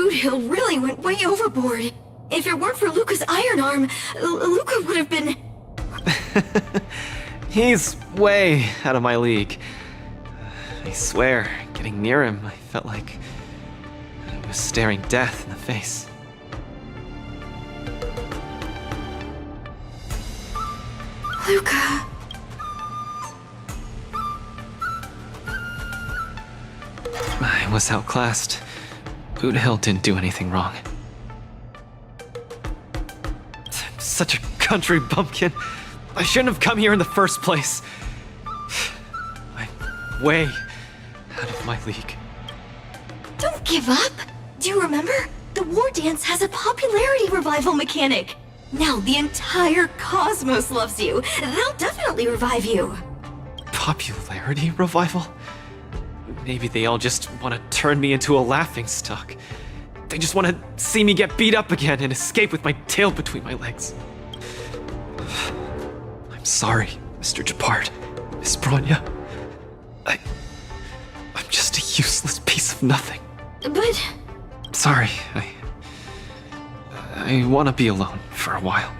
Boot Hill really went way overboard. If it weren't for Luca's iron arm, Luca would have been... He's way out of my league. I swear, getting near him, I felt like I was staring death in the face. Luca... I was outclassed. Boot Hill didn't do anything wrong. I'm such a country bumpkin. I shouldn't have come here in the first place. I'm way out of my league. Don't give up! Do you remember? The Wardance has a popularity revival mechanic. Now the entire cosmos loves you. They'll definitely revive you. Popularity revival? Maybe they all just want to turn me into a laughingstock. They just want to see me get beat up again and escape with my tail between my legs. I'm sorry, Mr. Gepard, Miss Bronya. I'm just a useless piece of nothing. But... Sorry, I want to be alone for a while.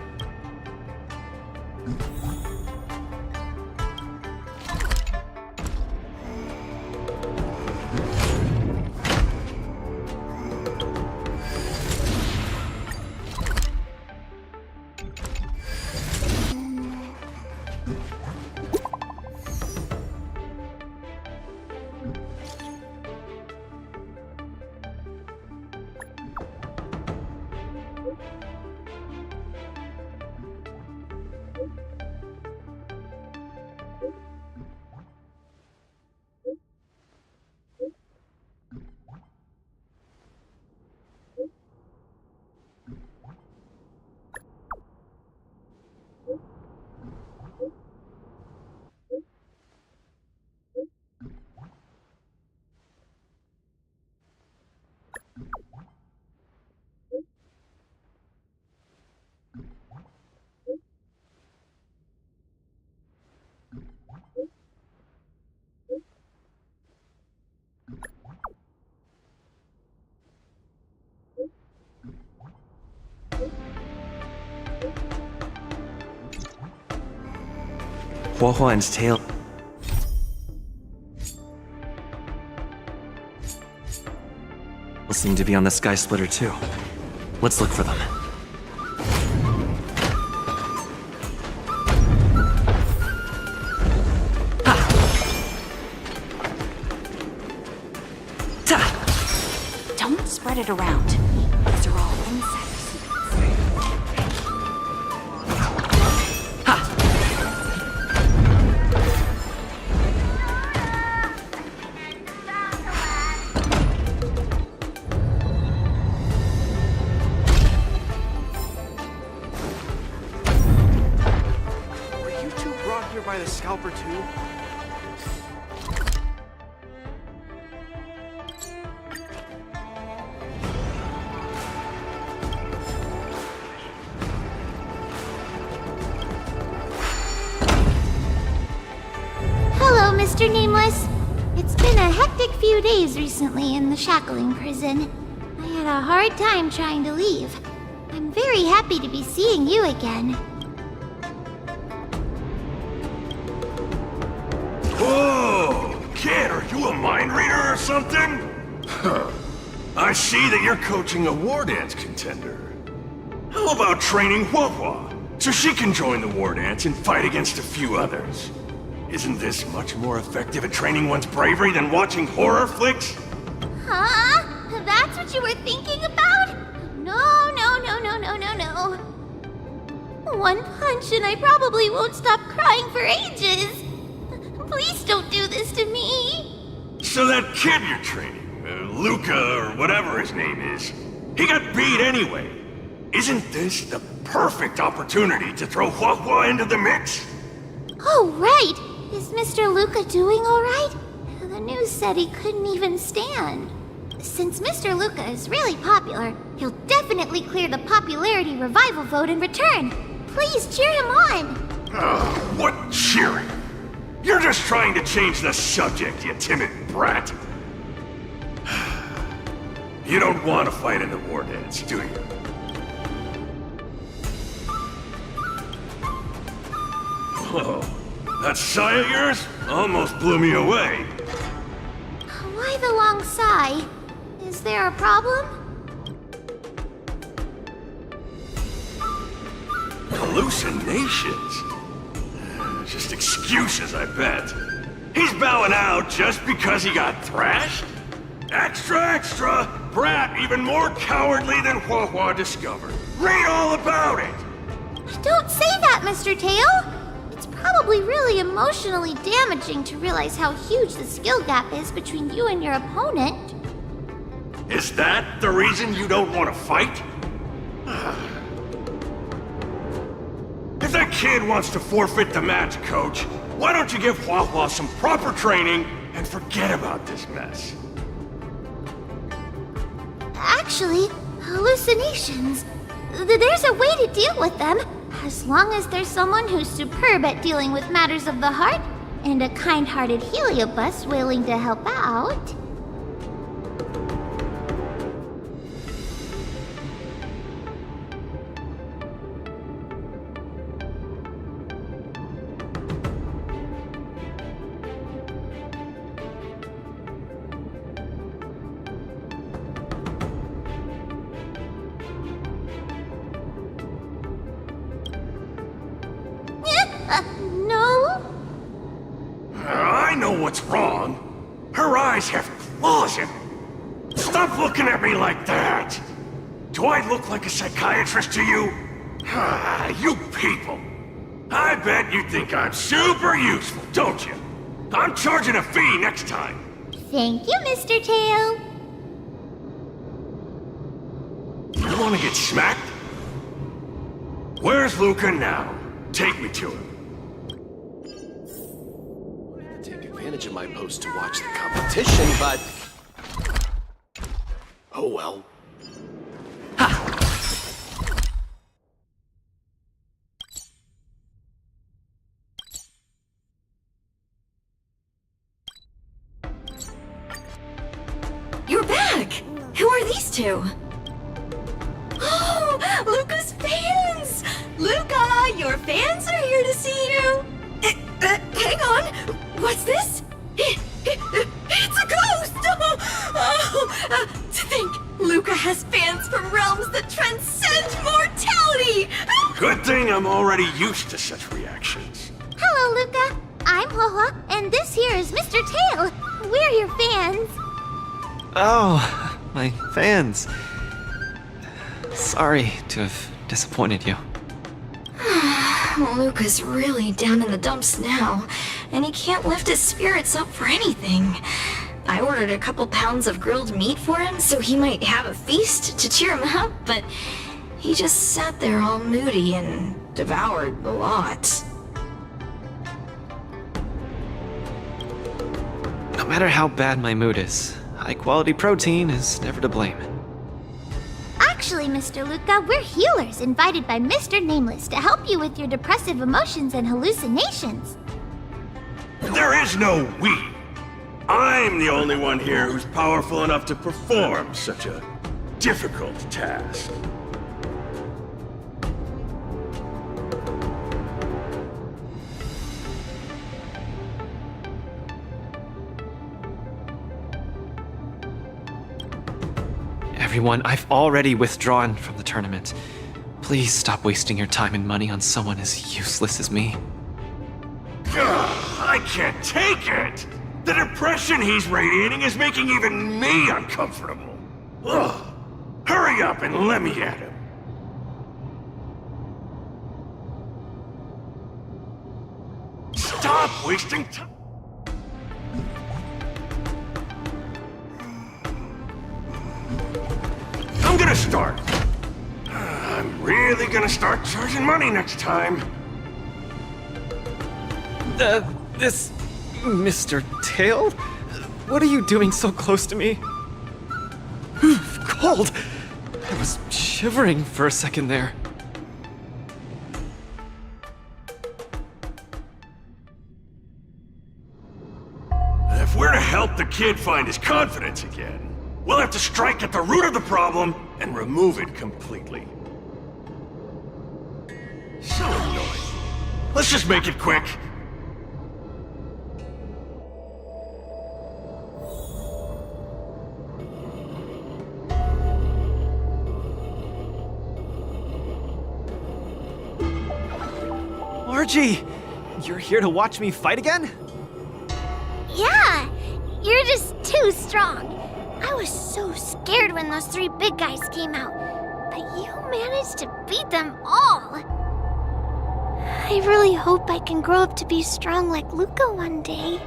Huohuan's tail. Will seem to be on the Sky Splitter too. Let's look for them. Don't spread it around. These are all insects. By the scalper too? Hello, Mr. Nameless. It's been a hectic few days recently in the shackling prison. I had a hard time trying to leave. I'm very happy to be seeing you again. Whoa! Kid, are you a mind reader or something? Huh. I see that you're coaching a Wardance contender. How about training Huohua, so she can join the Wardance and fight against a few others? Isn't this much more effective at training one's bravery than watching horror flicks? Huh? That's what you were thinking about? No, no, no, no, no, no, no. One punch and I probably won't stop crying for ages. Please don't do this to me. So that kid you're training, Luca or whatever his name is, he got beat anyway. Isn't this the perfect opportunity to throw Huohua into the mix? Oh, right. Is Mr. Luca doing all right? The news said he couldn't even stand. Since Mr. Luca is really popular, he'll definitely clear the popularity revival vote in return. Please cheer him on. What cheering? You're just trying to change the subject, you timid brat. You don't want to fight in the Wardance, do you? Whoa, that sigh of yours almost blew me away. Why the long sigh? Is there a problem? Hallucinations? Just excuses, I bet. He's bowing out just because he got thrashed? Extra, extra! Brat even more cowardly than Hua discovered. Read all about it! Don't say that, Mr. Tail! It's probably really emotionally damaging to realize how huge the skill gap is between you and your opponent. Is that the reason you don't want to fight? If that kid wants to forfeit the match, Coach, why don't you give Hua some proper training and forget about this mess? Actually, hallucinations. There's a way to deal with them, as long as there's someone who's superb at dealing with matters of the heart, and a kind-hearted Heliobus willing to help out. No? I know what's wrong. Her eyes have claws in them. Stop looking at me like that. Do I look like a psychiatrist to you? You people. I bet you think I'm super useful, don't you? I'm charging a fee next time. Thank you, Mr. Tail. You want to get smacked? Where's Luca now? Take me to him. Take advantage of my post to watch the competition, but... Oh well. You're back! Who are these two? Oh, Luca's fans! Luca, your fans are here to see you! Hang on! What's this? It's a ghost! To think, Luca has fans from realms that transcend mortality! Good thing I'm already used to such reactions. Hello, Luca. I'm Hua, and this here is Mr. Tail. We're your fans. Oh, my fans. Sorry to have disappointed you. Luca's really down in the dumps now, and he can't lift his spirits up for anything. I ordered a couple pounds of grilled meat for him so he might have a feast to cheer him up, but he just sat there all moody and devoured the lot. No matter how bad my mood is, high-quality protein is never to blame. Actually, Mr. Luca, we're healers invited by Mr. Nameless to help you with your depressive emotions and hallucinations. There is no we. I'm the only one here who's powerful enough to perform such a difficult task. Everyone, I've already withdrawn from the tournament. Please stop wasting your time and money on someone as useless as me. Ugh, I can't take it! The depression he's radiating is making even me uncomfortable. Ugh. Hurry up and let me at him. Stop wasting time. I'm gonna start. I'm really gonna start charging money next time. This... Mr. Tail? What are you doing so close to me? Cold! I was shivering for a second there. If we're to help the kid find his confidence again, We'll have to strike at the root of the problem and remove it completely. So annoying. Let's just make it quick. Margie! You're here to watch me fight again? Yeah, you're just too strong. I was so scared when those 3 big guys came out, but you managed to beat them all. I really hope I can grow up to be strong like Luca one day.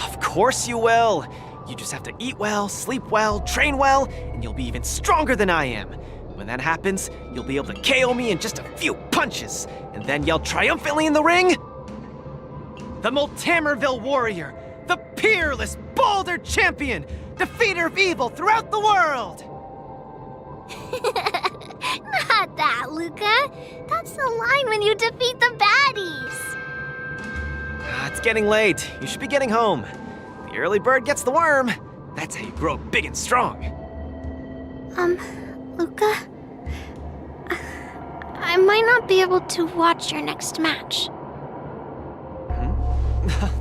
Of course you will! You just have to eat well, sleep well, train well, and you'll be even stronger than I am. When that happens, you'll be able to KO me in just a few punches, and then yell triumphantly in the ring, "The Multamerville Warrior, the peerless Boulder Champion, defeater of evil throughout the world!" Not that, Luca. That's the line when you defeat the baddies. It's getting late. You should be getting home. The early bird gets the worm. That's how you grow big and strong. Luca? I might not be able to watch your next match.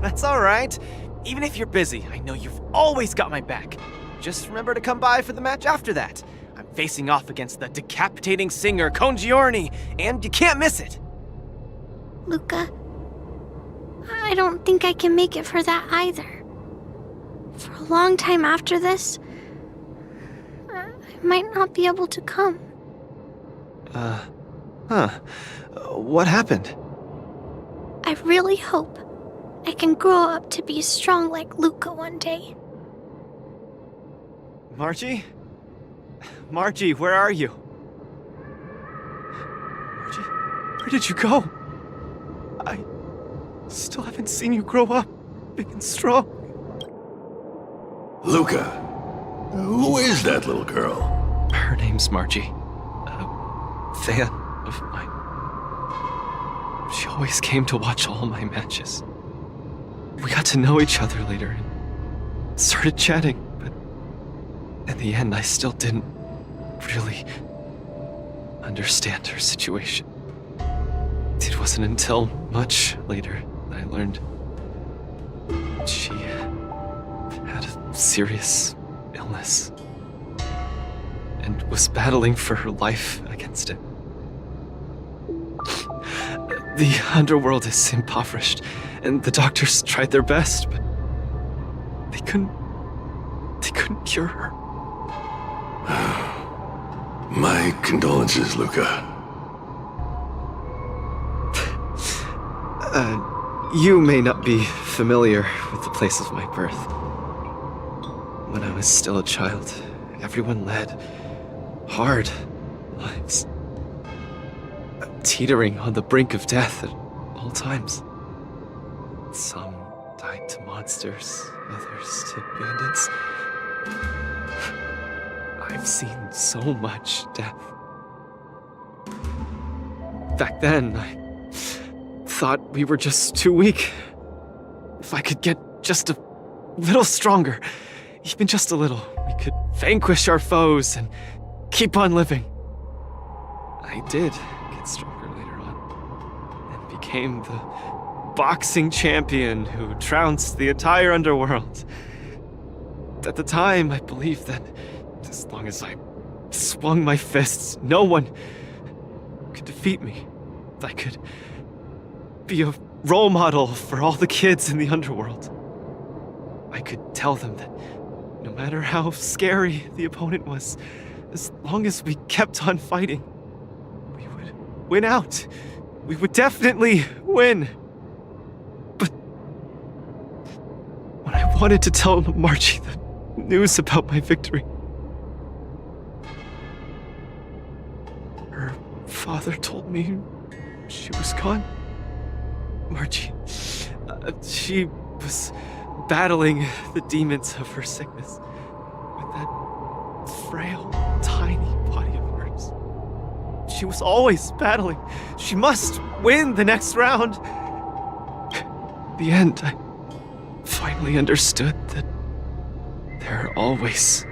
That's all right. Even if you're busy, I know you've always got my back. Just remember to come by for the match after that. I'm facing off against the decapitating singer Congiorni, and you can't miss it. Luca, I don't think I can make it for that either. For a long time after this, I might not be able to come. What happened? I really hope I can grow up to be strong like Luca one day. Margie? Margie, where are you? Margie, where did you go? I still haven't seen you grow up big and strong. Luca, who is that little girl? Her name's Margie. A fan of mine. She always came to watch all my matches. We got to know each other later and started chatting, but in the end, I still didn't really understand her situation. It wasn't until much later that I learned she had a serious illness and was battling for her life against it. The underworld is impoverished, and the doctors tried their best, but they couldn't cure her. My condolences, Luca. You may not be familiar with the place of my birth. When I was still a child, everyone led hard lives, teetering on the brink of death at all times. Some died to monsters, others to bandits. I've seen so much death. Back then, I thought we were just too weak. If I could get just a little stronger, even just a little, we could vanquish our foes and keep on living. I did get stronger later on, and became the boxing champion who trounced the entire underworld. At the time, I believed that as long as I swung my fists, no one could defeat me. I could be a role model for all the kids in the underworld. I could tell them that no matter how scary the opponent was, as long as we kept on fighting, we would win out. We would definitely win. But when I wanted to tell Margie the news about my victory, her father told me she was gone. Margie, she was battling the demons of her sickness with that frail, tiny body of hers. She was always battling. She must win the next round. In the end, I finally understood that there are always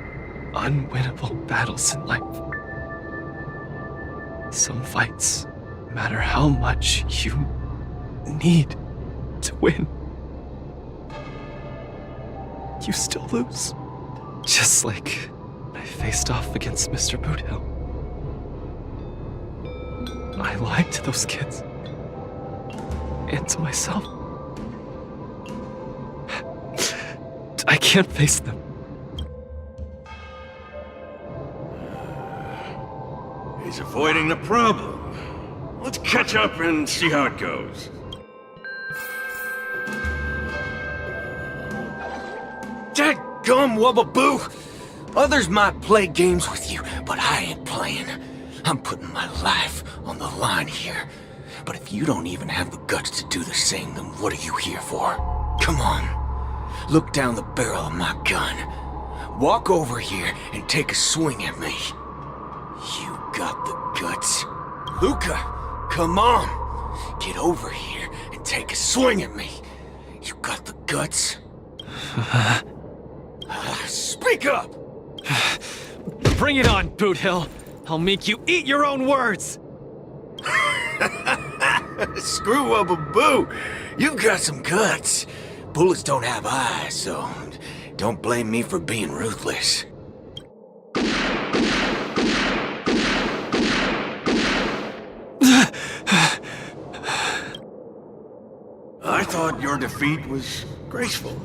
unwinnable battles in life. Some fights, no matter how much you need to win, you still lose. Just like when I faced off against Mr. Boothill. I lied to those kids. And to myself. I can't face them. He's avoiding the problem. Let's catch up and see how it goes. Dadgum Wubbaboo! Others might play games with you, but I ain't playing. I'm putting my life on the line here. But if you don't even have the guts to do the same, then what are you here for? Come on. Look down the barrel of my gun. Walk over here and take a swing at me. You got the guts. Luca, come on. Get over here and take a swing at me. You got the guts? Speak up! Bring it on, Boothill. I'll make you eat your own words. Screw Wubbaboo. You've got some guts. Bullets don't have eyes, so don't blame me for being ruthless. I thought your defeat was graceful.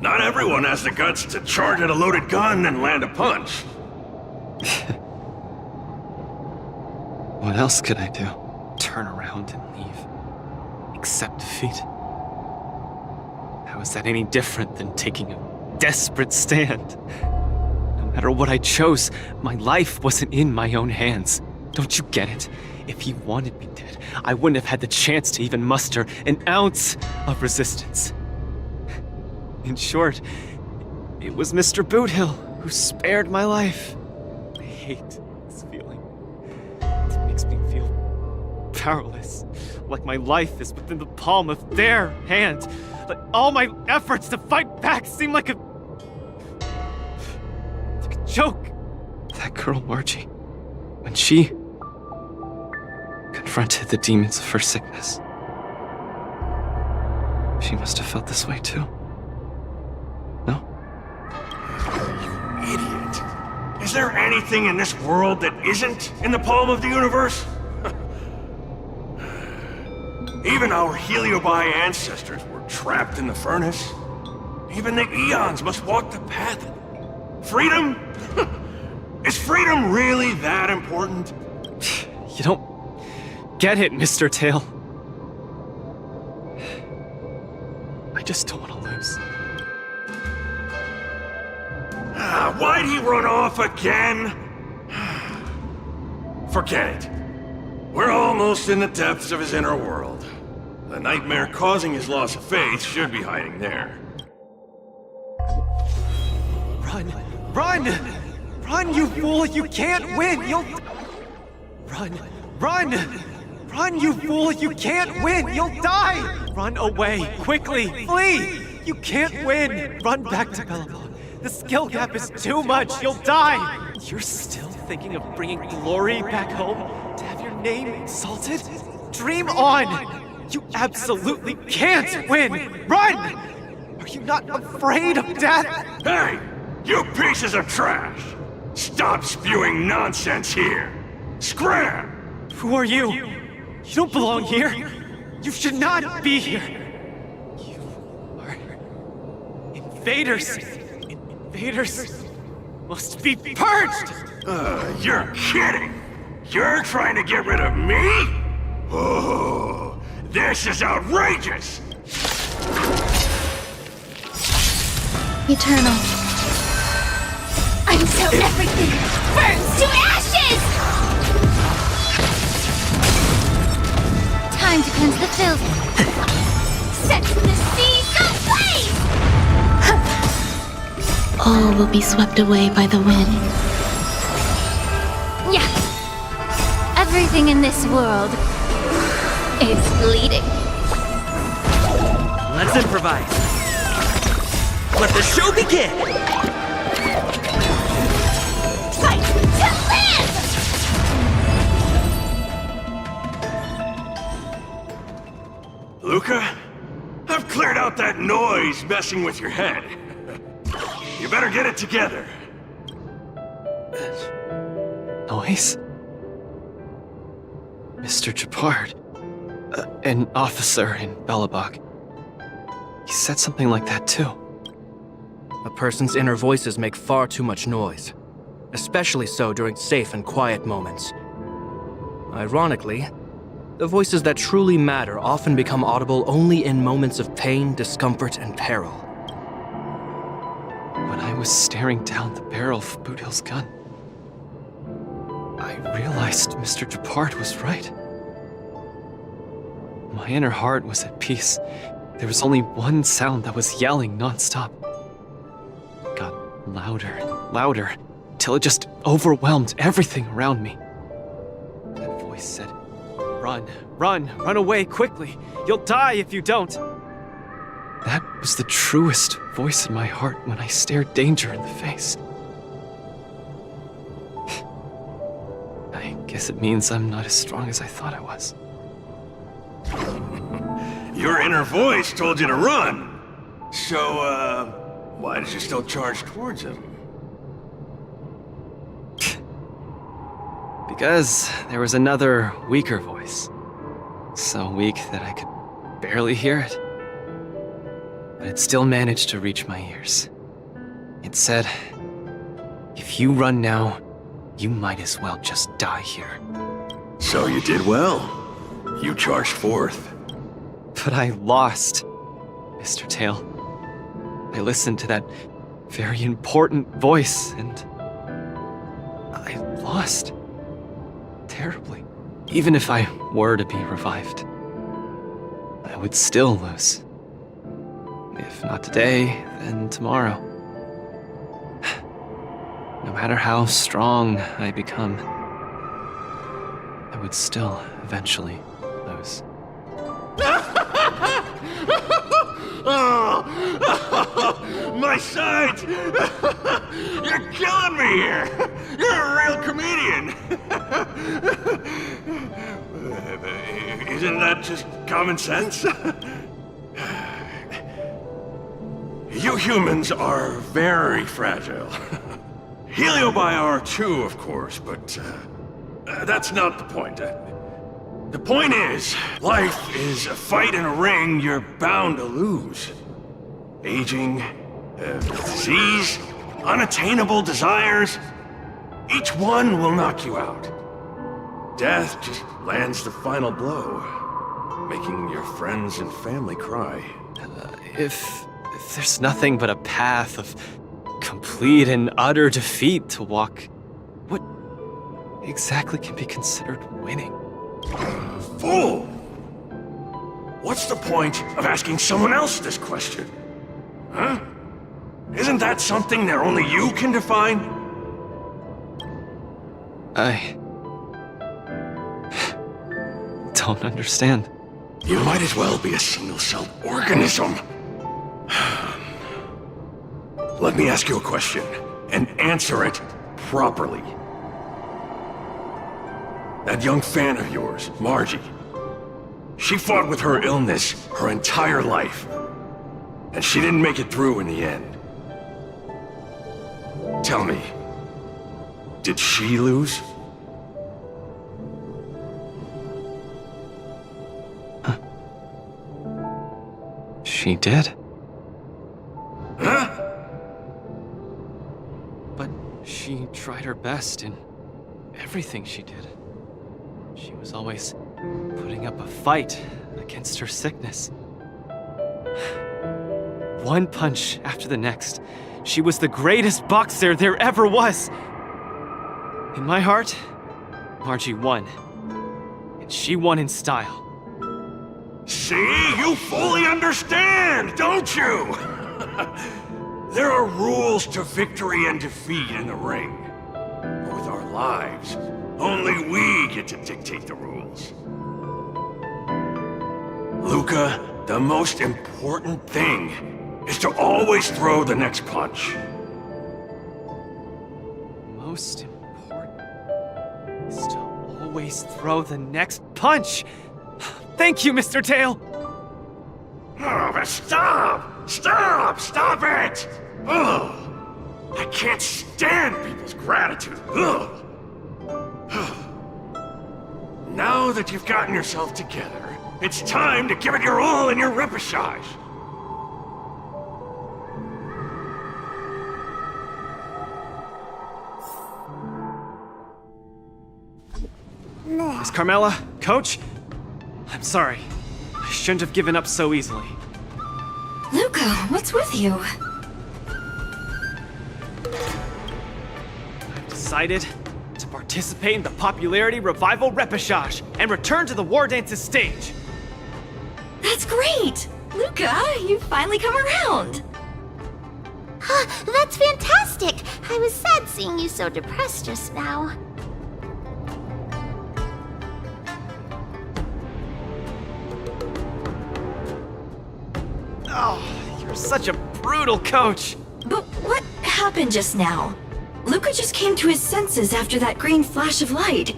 Not everyone has the guts to charge at a loaded gun and land a punch. What else could I do? Turn around and leave. Accept defeat. How is that any different than taking a desperate stand? No matter what I chose, my life wasn't in my own hands. Don't you get it? If he wanted me dead, I wouldn't have had the chance to even muster an ounce of resistance. In short, it was Mr. Boothill who spared my life. I hate this feeling. It makes me feel powerless, like my life is within the palm of their hand. Like all my efforts to fight back seem like a joke. That girl, Margie, when she confronted the demons of her sickness, she must have felt this way too. No? You idiot. Is there anything in this world that isn't in the palm of the universe? Even our Heliobi ancestors were trapped in the furnace. Even the eons must walk the path. Freedom? Is freedom really that important? You don't get it, Mr. Tail. I just don't want to lose. Why'd he run off again? Forget it. We're almost in the depths of his inner world. The nightmare causing his loss of faith should be hiding there. Run! Run! Run, you fool! You can't win! You'll... Run! Run! Run, you fool! You can't win! You'll die! Run away! Quickly! Flee! You can't win! Run back to Bellabon. The skill gap is too much! You'll die! You're still thinking of bringing glory back home? To have your name exalted? Dream on! You absolutely can't win! Run! Are you not afraid of death? Hey! You pieces of trash! Stop spewing nonsense here! Scram! Who are you? You don't belong here! You should not be here! You are... invaders! Invaders must be purged! You're kidding! You're trying to get rid of me? Oh, this is outrageous! Eternal. Until everything burns to ashes! Time to cleanse the filth. Set the seas ablaze! All will be swept away by the wind. Yeah. Everything in this world is bleeding. Let's improvise. Let the show begin! Luca. I've cleared out that noise messing with your head. You better get it together. Noise? Mr. Japard, an officer in Belobog. He said something like that too. A person's inner voices make far too much noise, especially so during safe and quiet moments. Ironically, the voices that truly matter often become audible only in moments of pain, discomfort, and peril. When I was staring down the barrel of Bootill's gun, I realized Mr. Japard was right. My inner heart was at peace. There was only one sound that was yelling nonstop. It got louder and louder, till it just overwhelmed everything around me. That voice said, "Run, run, run away quickly. You'll die if you don't." That was the truest voice in my heart when I stared danger in the face. I guess it means I'm not as strong as I thought I was. Your inner voice told you to run. So, why did you still charge towards him? Because there was another, weaker voice. So weak that I could barely hear it. But it still managed to reach my ears. It said, "If you run now, you might as well just die here." So you did well. You charged forth. But I lost, Mr. Tail. I listened to that very important voice, and I lost. Terribly. Even if I were to be revived, I would still lose. If not today, then tomorrow. No matter how strong I become, I would still eventually lose. Oh, my sight! You're killing me here! You're a real comedian! Isn't that just common sense? You humans are very fragile. Heliobi too, of course, but that's not the point. The point is, life is a fight in a ring you're bound to lose. Aging, disease, unattainable desires, each one will knock you out. Death just lands the final blow, making your friends and family cry. If there's nothing but a path of complete and utter defeat to walk, what exactly can be considered winning? Fool! What's the point of asking someone else this question? Huh? Isn't that something that only you can define? I don't understand. You might as well be a single-celled organism. Let me ask you a question, and answer it properly. That young fan of yours, Margie, she fought with her illness her entire life, and she didn't make it through in the end. Tell me, did she lose? She did. Huh? But she tried her best in everything she did. She was always putting up a fight against her sickness. One punch after the next, she was the greatest boxer there ever was. In my heart, Margie won. And she won in style. See? You fully understand, don't you? There are rules to victory and defeat in the ring. But with our lives, only we get to dictate the rules. Luca, the most important thing is to always throw the next punch. Most important is to always throw the next punch. Thank you, Mr. Tail! Oh, but stop! Stop! Stop it! Ugh! I can't stand people's gratitude. Ugh! Now that you've gotten yourself together, it's time to give it your all in your repechage. Miss Carmela, Coach, I'm sorry. I shouldn't have given up so easily. Luca, what's with you? I've decided to participate in the popularity revival repechage and return to the Wardance's stage. That's great! Luca, you've finally come around! That's fantastic! I was sad seeing you so depressed just now. Oh, you're such a brutal coach. But what happened just now? Luca just came to his senses after that green flash of light.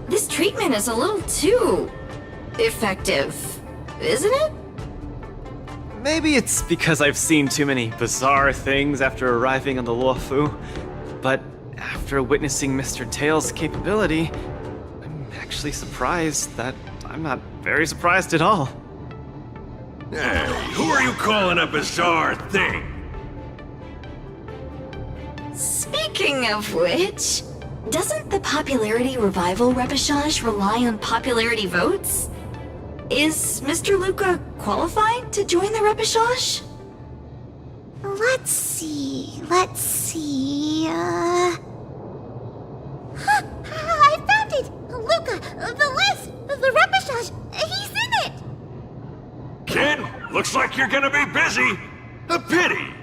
This treatment is a little too effective, isn't it? Maybe it's because I've seen too many bizarre things after arriving on the Luofu, but after witnessing Mr. Tail's capability, I'm actually surprised that I'm not very surprised at all. Hey, who are you calling a bizarre thing? Speaking of which, doesn't the popularity revival repechage rely on popularity votes? Is Mr. Luca qualified to join the repechage? Let's see. Huh, I found it! Luca, the list! The repechage! He's in it! Kid, looks like you're gonna be busy. A pity.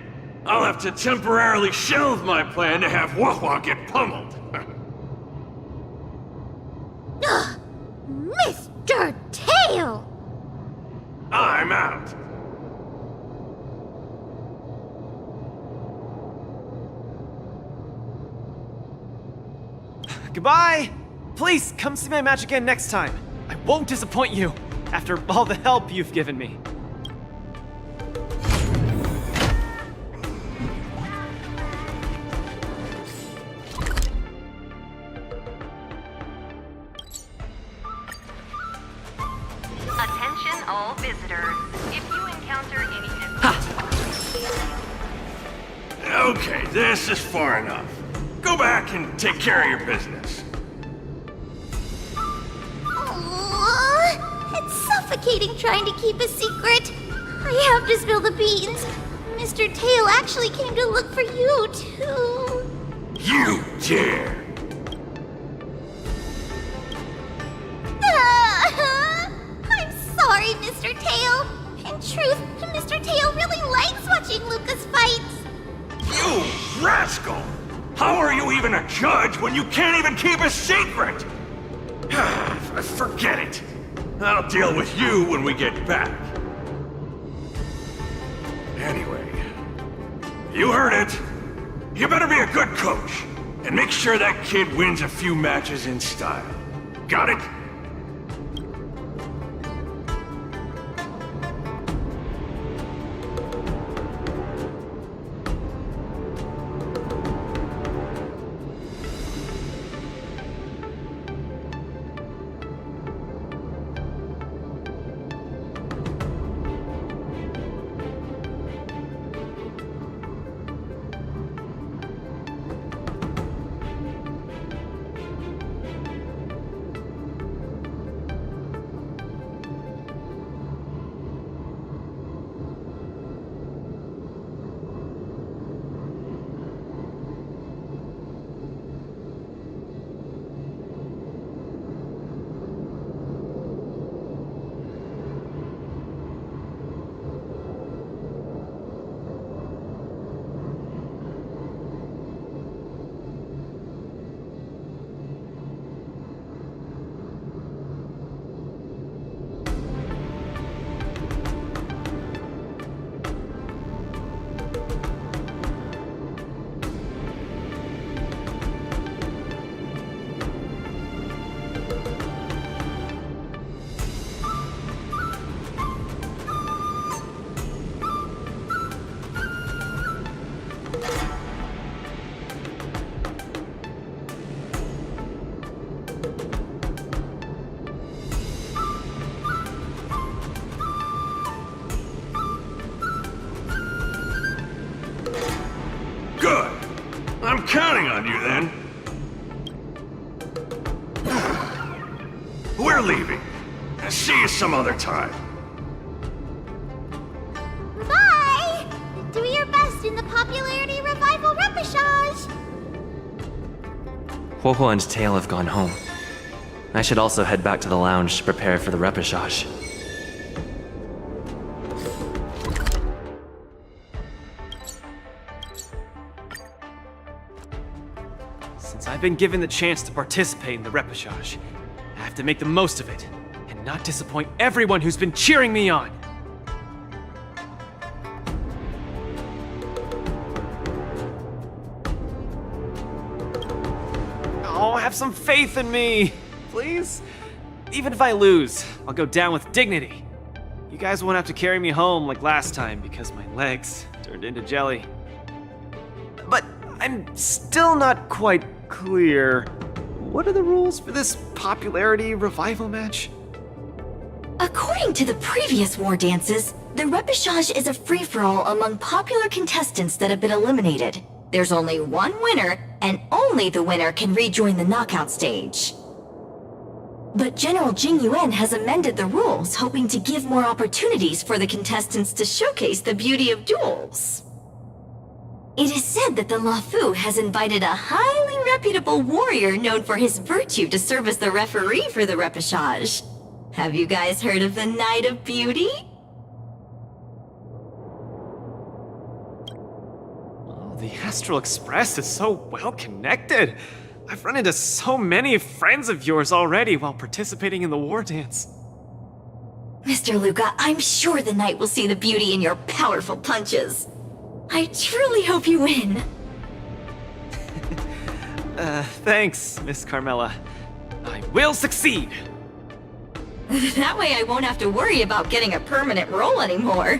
I'll have to temporarily shelve my plan to have Wawa get pummeled. Ugh, Mr. Tail! I'm out. Goodbye! Please, come see my match again next time. I won't disappoint you, after all the help you've given me. Attention all visitors. If you encounter any Okay, this is far enough. Go back and take care of your business. Aww, it's suffocating trying to keep a secret. I have to spill the beans. Mr. Tail actually came to look for you, too. You dare! I'm sorry, Mr. Tail. In truth, Mr. Tail really likes watching Luca's fights. You rascal! How are you even a judge when you can't even keep a secret? Forget it. I'll deal with you when we get back. Anyway, you heard it. You better be a good coach and make sure that kid wins a few matches in style. Got it? counting on you then. We're leaving. See you some other time. Bye! Do your best in the popularity revival repechage! Huohuo and Tail have gone home. I should also head back to the lounge to prepare for the repechage. Since I've been given the chance to participate in the repechage, I have to make the most of it, and not disappoint everyone who's been cheering me on. Oh, have some faith in me, please. Even if I lose, I'll go down with dignity. You guys won't have to carry me home like last time because my legs turned into jelly. But I'm still not quite clear. What are the rules for this popularity revival match? According to the previous war dances, the repechage is a free-for-all among popular contestants that have been eliminated. There's only one winner, and only the winner can rejoin the knockout stage. But General Jingyuan has amended the rules, hoping to give more opportunities for the contestants to showcase the beauty of duels. It is said that the Lafu has invited a highly reputable warrior known for his virtue to serve as the referee for the repechage. Have you guys heard of the Knight of Beauty? Oh, the Astral Express is so well connected. I've run into so many friends of yours already while participating in the war dance. Mr. Luca, I'm sure the knight will see the beauty in your powerful punches. I truly hope you win. Thanks, Miss Carmela. I will succeed. That way I won't have to worry about getting a permanent role anymore.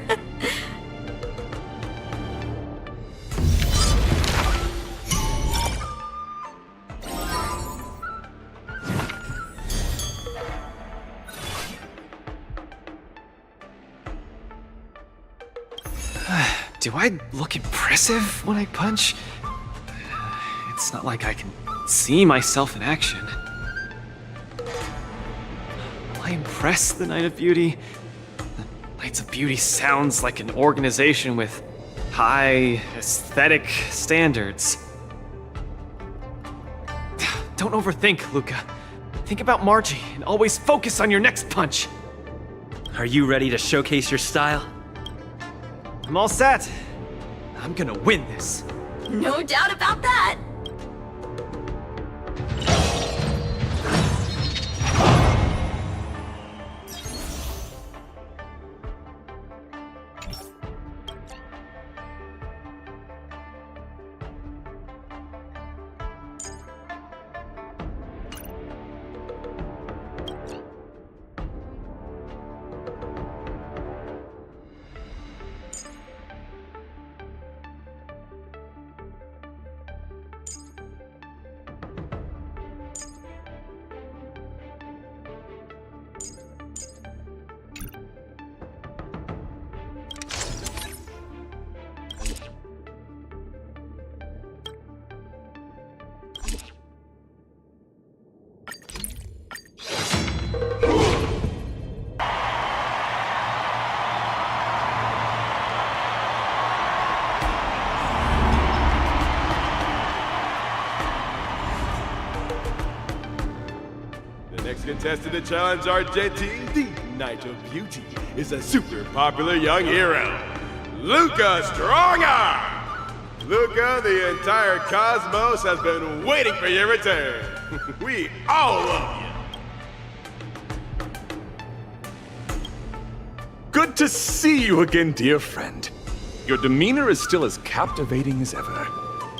Do I look impressive when I punch? It's not like I can see myself in action. Will I impress the Knight of Beauty? The Knights of Beauty sounds like an organization with high aesthetic standards. Don't overthink, Luca. Think about Margie and always focus on your next punch. Are you ready to showcase your style? I'm all set. I'm gonna win this. No doubt about that. Next contestant to challenge Argentine, the Knight of Beauty, is a super popular young hero, Luca Strongarm! Luca, the entire cosmos has been waiting for your return. We all love you. Good to see you again, dear friend. Your demeanor is still as captivating as ever.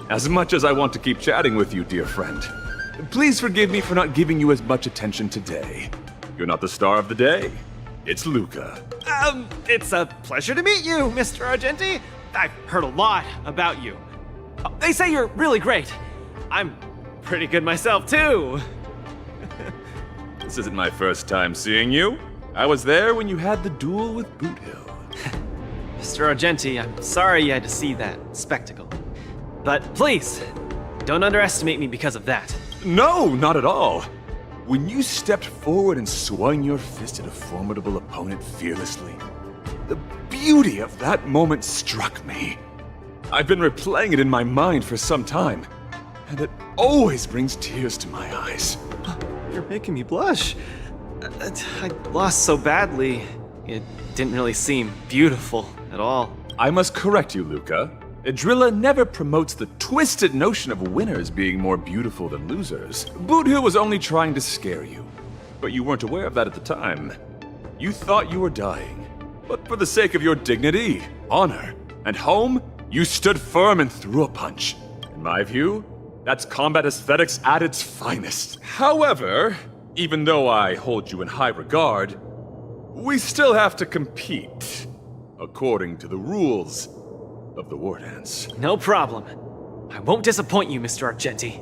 As much as I want to keep chatting with you, dear friend, please forgive me for not giving you as much attention today. You're not the star of the day. It's Luca. It's a pleasure to meet you, Mr. Argenti. I've heard a lot about you. They say you're really great. I'm pretty good myself, too. This isn't my first time seeing you. I was there when you had the duel with Boot Hill. Mr. Argenti, I'm sorry you had to see that spectacle. But please, don't underestimate me because of that. No, not at all. When you stepped forward and swung your fist at a formidable opponent fearlessly, the beauty of that moment struck me. I've been replaying it in my mind for some time, and it always brings tears to my eyes. You're making me blush. I lost so badly. It didn't really seem beautiful at all. I must correct you, Luca. Idrilla never promotes the twisted notion of winners being more beautiful than losers. Boothill was only trying to scare you, but you weren't aware of that at the time. You thought you were dying, but for the sake of your dignity, honor, and home, you stood firm and threw a punch. In my view, that's combat aesthetics at its finest. However, even though I hold you in high regard, we still have to compete, according to the rules of the Wardance. No problem. I won't disappoint you, Mr. Argenti.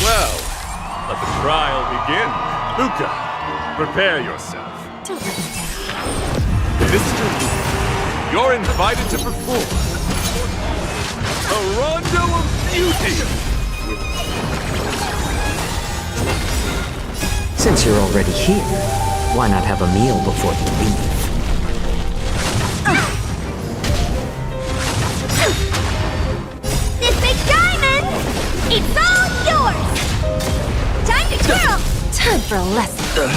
Well, let the trial begin. Luca, prepare yourself. Mr. Luca, you're invited to perform a rondo of beauty. Since you're already here, why not have a meal before you leave? This big diamond! It's all yours! Time to twirl! Time for a lesson.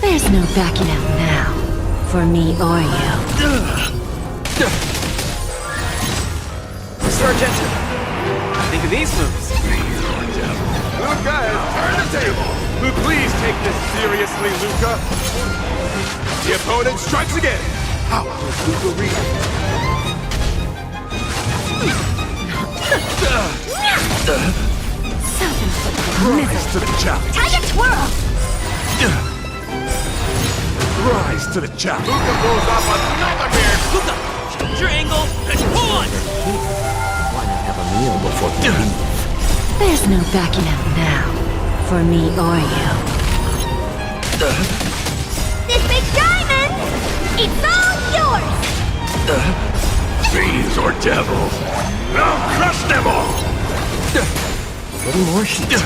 There's no backing out now, for me or you. Mr. Argenti, think of these moves. Luca has turned the table. Please take this seriously, Luca. The opponent strikes again. How will Luca read? Rise to the challenge. Time to twirl! Rise to the challenge. Luca blows off another bear. Luca, change your angle and pull on! Why not have a meal before you leave? There's no backing out now, for me or you. This big diamond! It's all yours! Fiends or devils, I'll crush them all! A little more heat.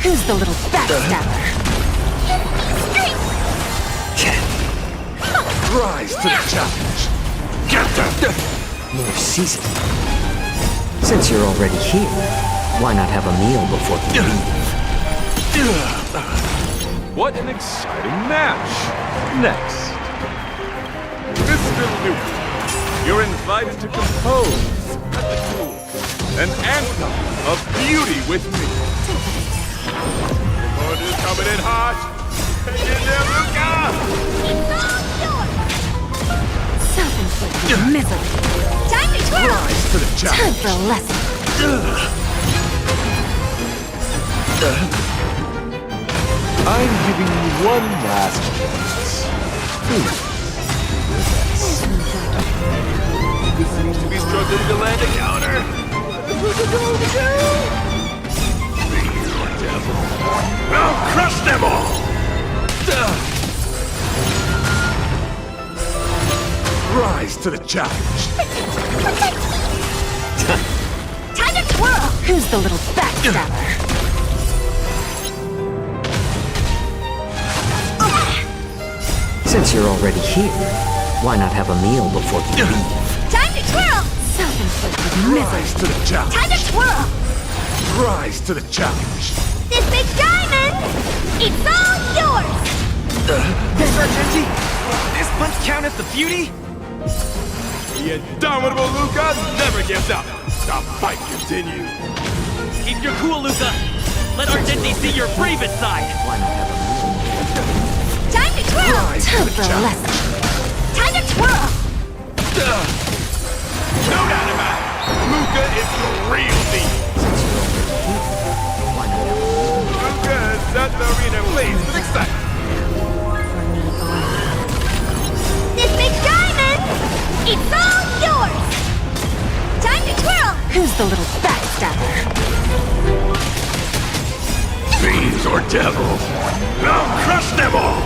Who's the little backstabber? Rise to the challenge. Get them! More seasoning. Since you're already here, why not have a meal before you leave? What an exciting match! Next, Mr. Luke, you're invited to compose at the duel an anthem of beauty with me. The board is coming in hot. Hang in there, Luca! It's all yours! Self-inflicted misery. Time to twirl! Rise to the Time challenge. for a lesson. I'm giving you one last chance. Please. Luca seems to be struggling to land a counter. I'll crush them all! Rise to the challenge. Time to twirl! Who's the little backstabber? Since you're already here, why not have a meal before you leave? Time to twirl! Self-inflicted misery. Rise to the challenge. Time to twirl! Rise to the challenge. This big diamond! It's all yours! Mr. Argenti, this punch count as the beauty? The indomitable Luca never gives up. The fight continues. Keep your cool, Luca. Let Argenti see your bravest side. Why not have a meal? Time to twirl! Rise to Time the for a challenge. lesson. Time to twirl! No doubt about it. Luca is the real deal. Luca has set the arena ablaze with excitement. This big diamond! It's all yours! Time to twirl! Who's the little backstabber? Fiends or devils, I'll crush them all!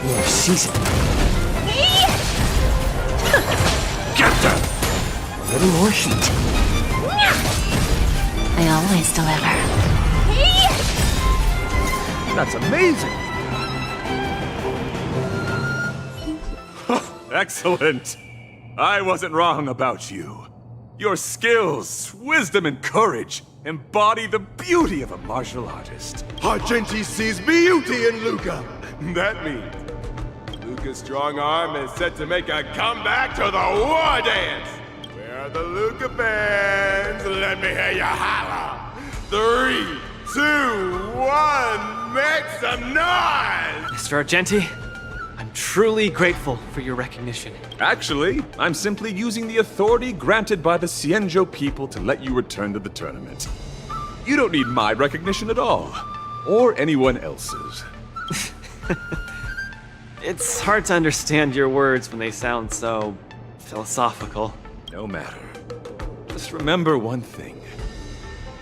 More seasoning. Get them! A little more heat. I always deliver. That's amazing! Excellent! I wasn't wrong about you. Your skills, wisdom, and courage embody the beauty of a martial artist. Argenti sees beauty in Luca. That means Luca's strong arm is set to make a comeback to the Wardance. Where are the Luca fans? Let me hear you holla. 3, 2, 1, make some noise! Mr. Argenti, I'm truly grateful for your recognition. Actually, I'm simply using the authority granted by the Cienjo people to let you return to the tournament. You don't need my recognition at all, or anyone else's. It's hard to understand your words when they sound so philosophical. No matter. Just remember one thing.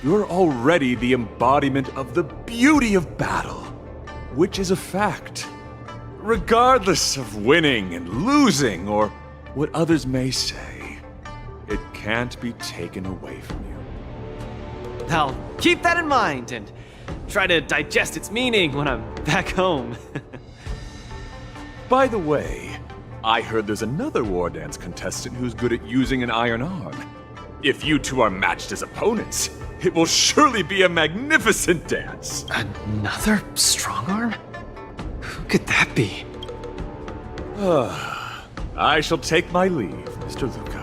You're already the embodiment of the beauty of battle, which is a fact. Regardless of winning and losing, or what others may say, it can't be taken away from you. I'll keep that in mind and try to digest its meaning when I'm back home. By the way, I heard there's another Wardance contestant who's good at using an iron arm. If you two are matched as opponents, it will surely be a magnificent dance. Another strong arm? Who could that be? I shall take my leave, Mr. Luca.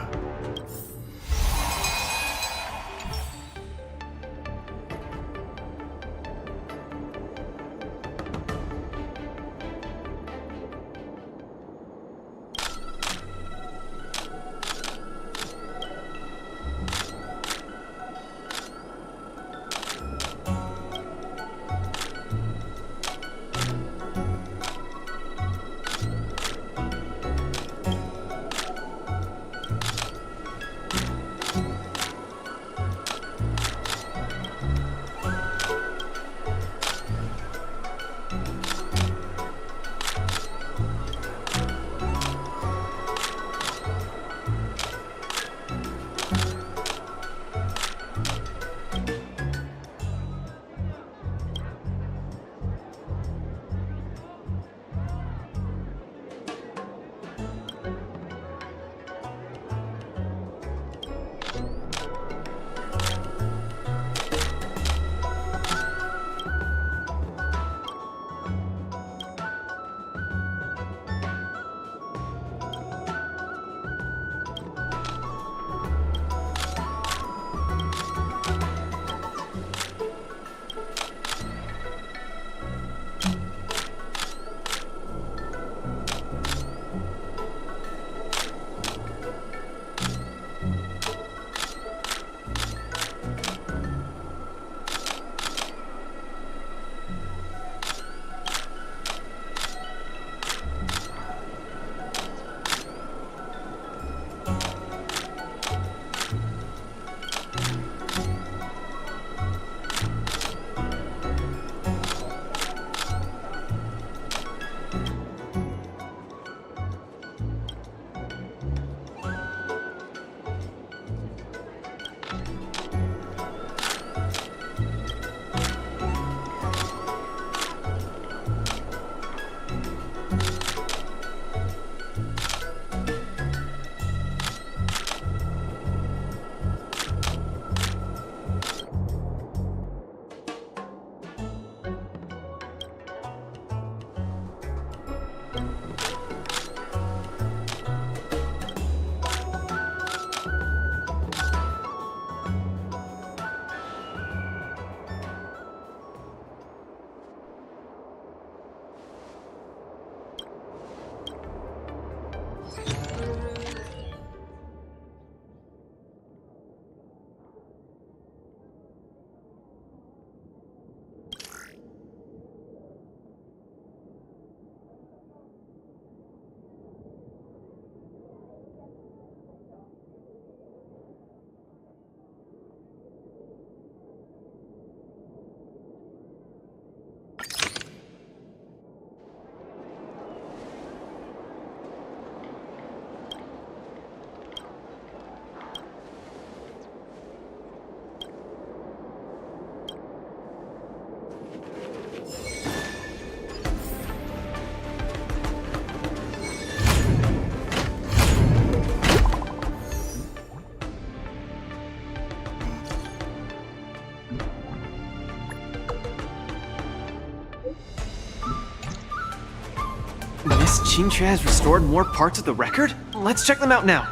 Qingque has restored more parts of the record? Let's check them out now.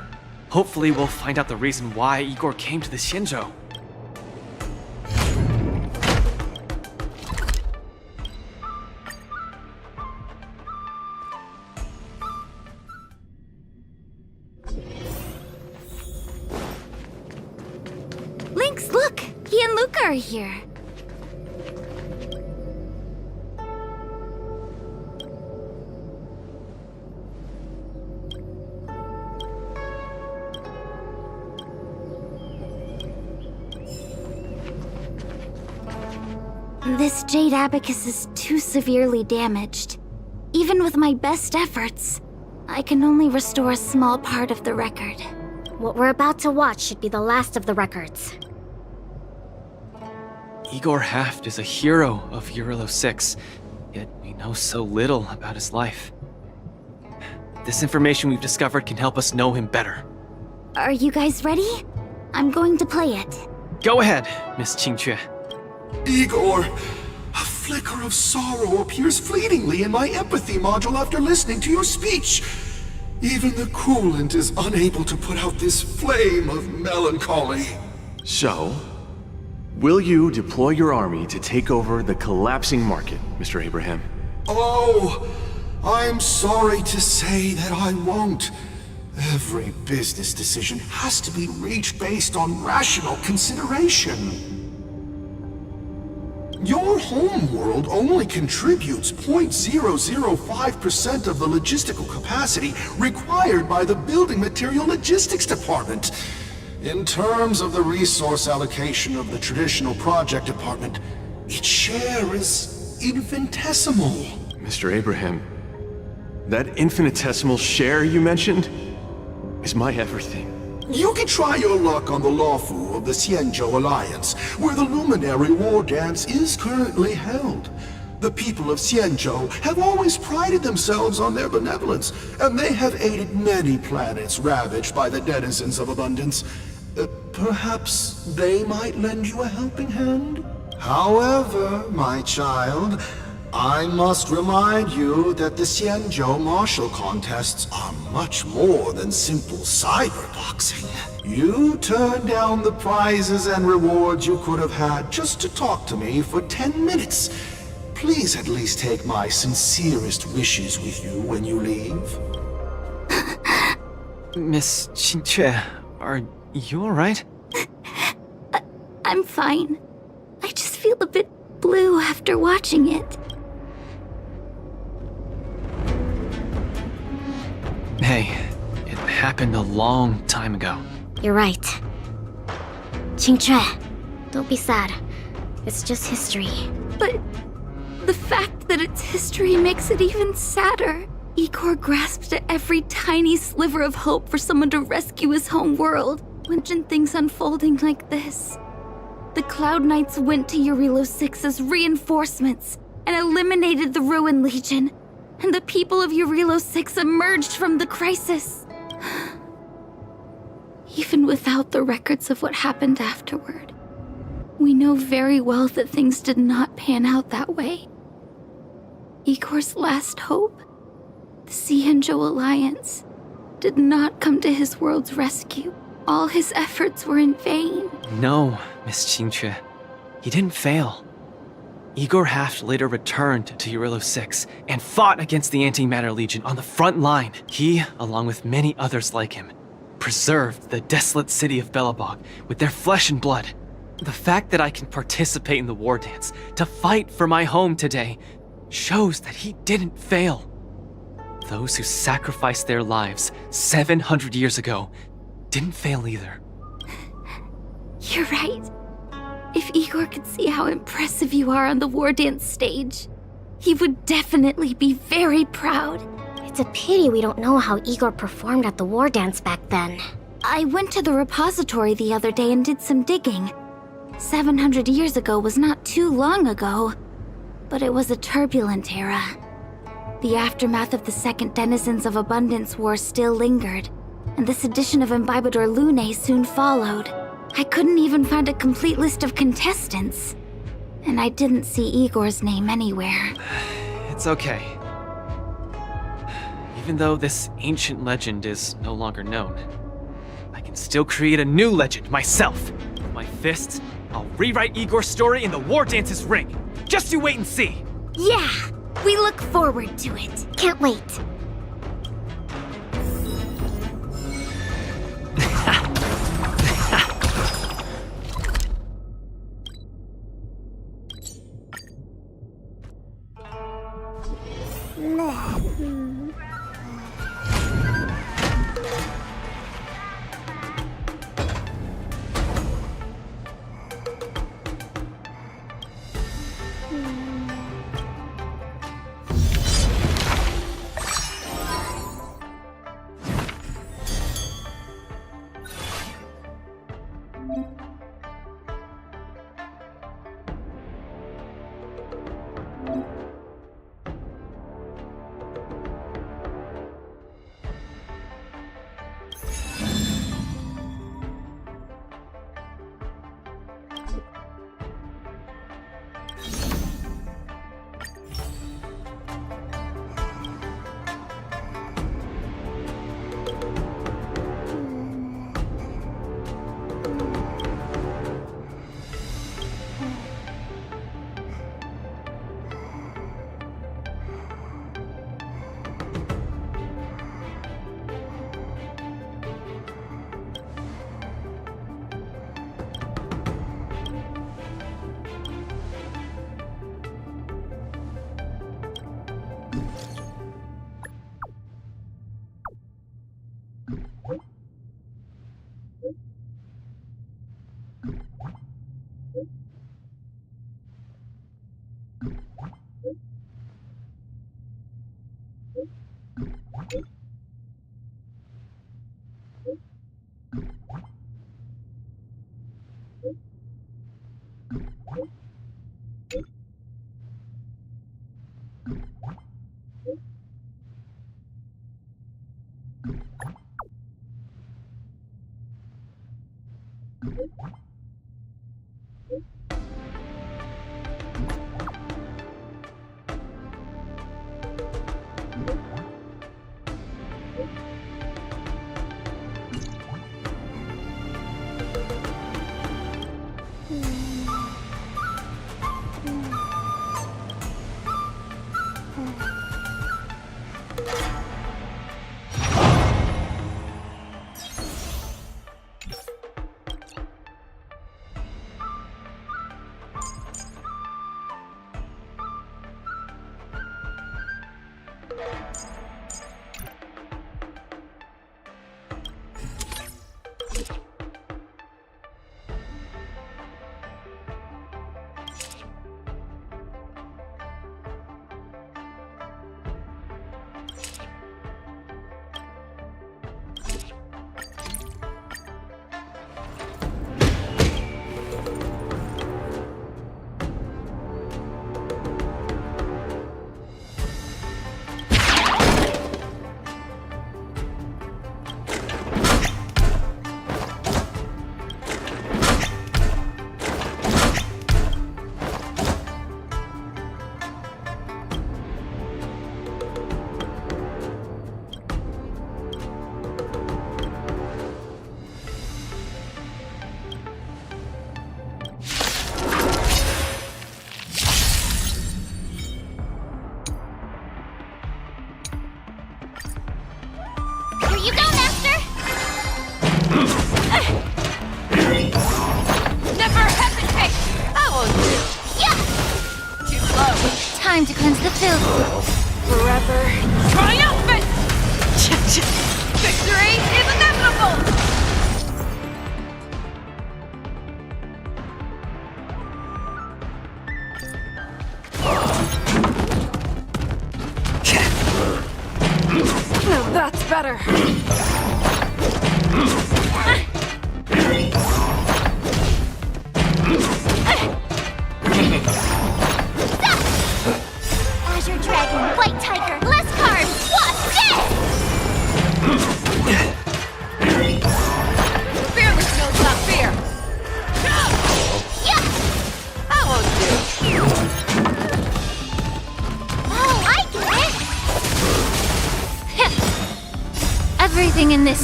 Hopefully we'll find out the reason why Igor came to the Xianzhou. Lynx, look! He and Luca are here. This jade abacus is too severely damaged. Even with my best efforts, I can only restore a small part of the record. What we're about to watch should be the last of the records. Igor Haft is a hero of Eurilo 6, yet we know so little about his life. This information we've discovered can help us know him better. Are you guys ready? I'm going to play it. Go ahead, Miss Qingque. Igor, a flicker of sorrow appears fleetingly in my empathy module after listening to your speech. Even the coolant is unable to put out this flame of melancholy. So, will you deploy your army to take over the collapsing market, Mr. Abraham? Oh, I'm sorry to say that I won't. Every business decision has to be reached based on rational consideration. Your homeworld only contributes 0.005% of the logistical capacity required by the Building Material Logistics Department. In terms of the resource allocation of the traditional project department, its share is infinitesimal. Mr. Abraham, that infinitesimal share you mentioned is my everything. You can try your luck on the Lawfu of the Xianzhou Alliance, where the Luminary Wardance is currently held. The people of Xianzhou have always prided themselves on their benevolence, and they have aided many planets ravaged by the denizens of abundance. Perhaps they might lend you a helping hand? However, my child, I must remind you that the Xianzhou martial contests are much more than simple cyberboxing. You turned down the prizes and rewards you could have had just to talk to me for 10 minutes. Please at least take my sincerest wishes with you when you leave. Miss Qingque, are you alright? I'm fine. I just feel a bit blue after watching it. Hey, it happened a long time ago. You're right. Qingque, don't be sad. It's just history. But the fact that it's history makes it even sadder. Igor grasped at every tiny sliver of hope for someone to rescue his home world. Imagine things unfolding like this. The Cloud Knights went to Eurilo 6 as reinforcements and eliminated the Ruin Legion, and the people of Eurilo 6 emerged from the crisis. Even without the records of what happened afterward, we know very well that things did not pan out that way. Igor's last hope, the Xianzhou Alliance, did not come to his world's rescue. All his efforts were in vain. No, Miss Qingque. He didn't fail. Igor Haft later returned to Eurilo 6 and fought against the Antimatter Legion on the front line. He, along with many others like him, preserved the desolate city of Belobog with their flesh and blood. The fact that I can participate in the war dance to fight for my home today shows that he didn't fail. Those who sacrificed their lives 700 years ago didn't fail either. You're right. If Igor could see how impressive you are on the war dance stage, he would definitely be very proud. It's a pity we don't know how Igor performed at the war dance back then. I went to the repository the other day and did some digging. 700 years ago was not too long ago, but it was a turbulent era. The aftermath of the Second Denizens of Abundance War still lingered, and this edition of Imbibador Lunae soon followed. I couldn't even find a complete list of contestants, and I didn't see Igor's name anywhere. It's okay. Even though this ancient legend is no longer known, I can still create a new legend myself. With my fists, I'll rewrite Igor's story in the Wardance's ring. Just you wait and see. Yeah, we look forward to it. Can't wait.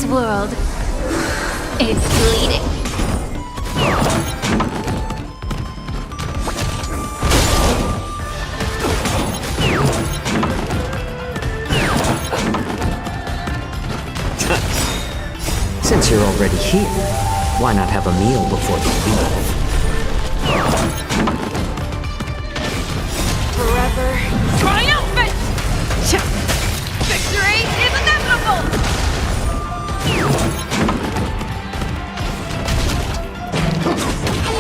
this world is bleeding. Since you're already here, why not have a meal before you leave? Forever triumphant! Victory is inevitable!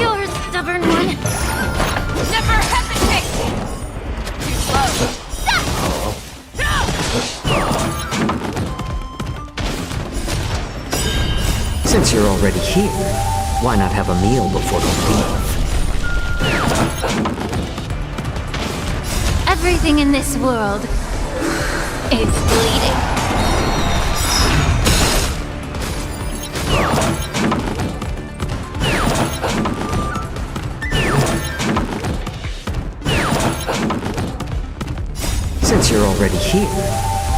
You're a stubborn one. Never hesitate! Too slow! Since you're already here, why not have a meal before you leave? Everything in this world is bleeding. Since you're already here,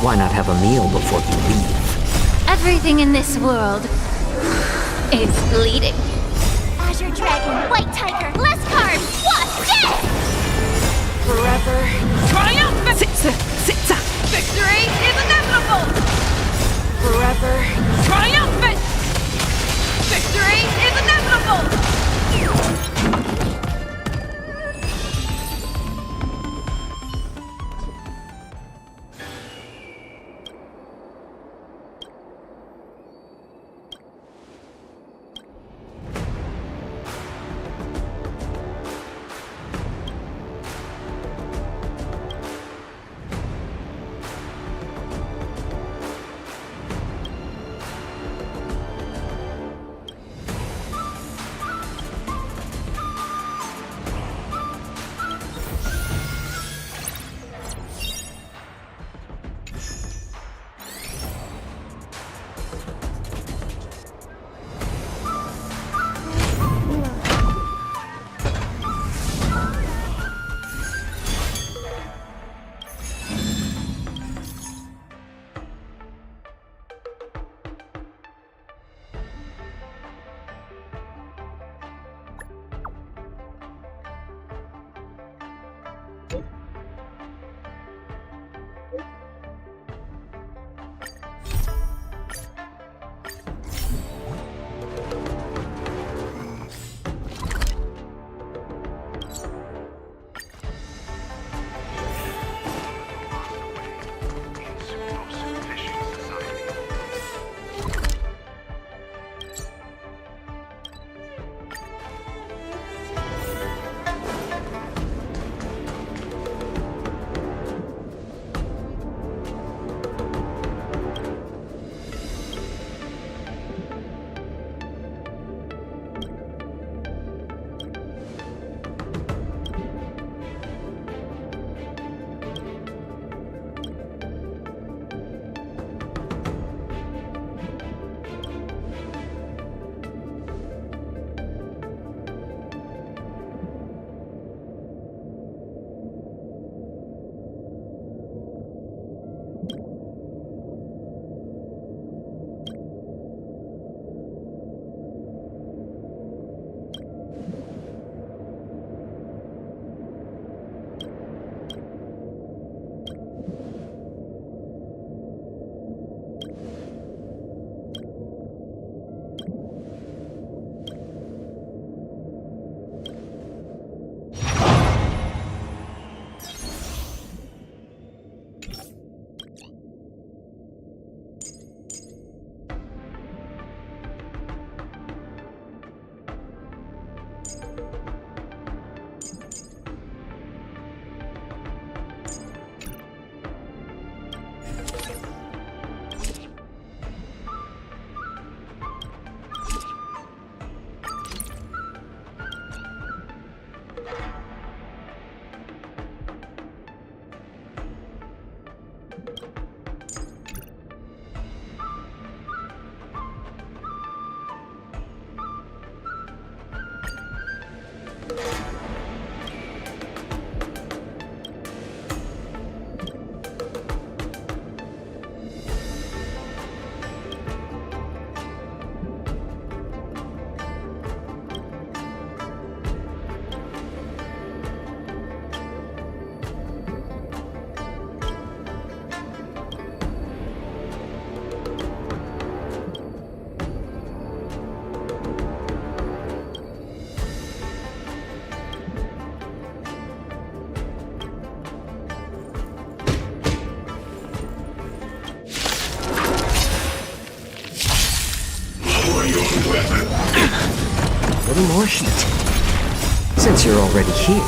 why not have a meal before you leave? Everything in this world is bleeding. Azure Dragon, White Tiger, less cards, Wasp, dead! Forever triumphant! Victory is inevitable! Forever triumphant! Victory is inevitable! little more heat. Since you're already here,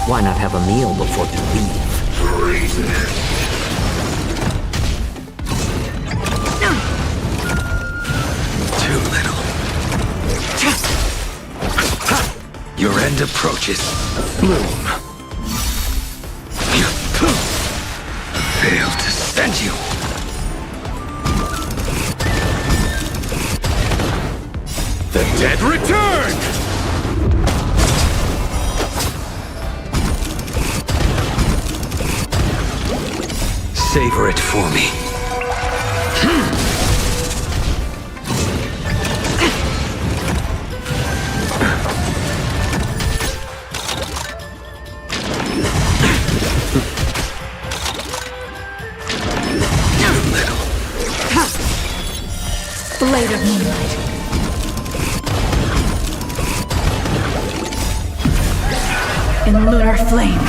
why not have a meal before you leave? Too little. Your end approaches. Bloom. Failed to send you. The dead return! Savor it for me. Blade of moonlight. In lunar flame.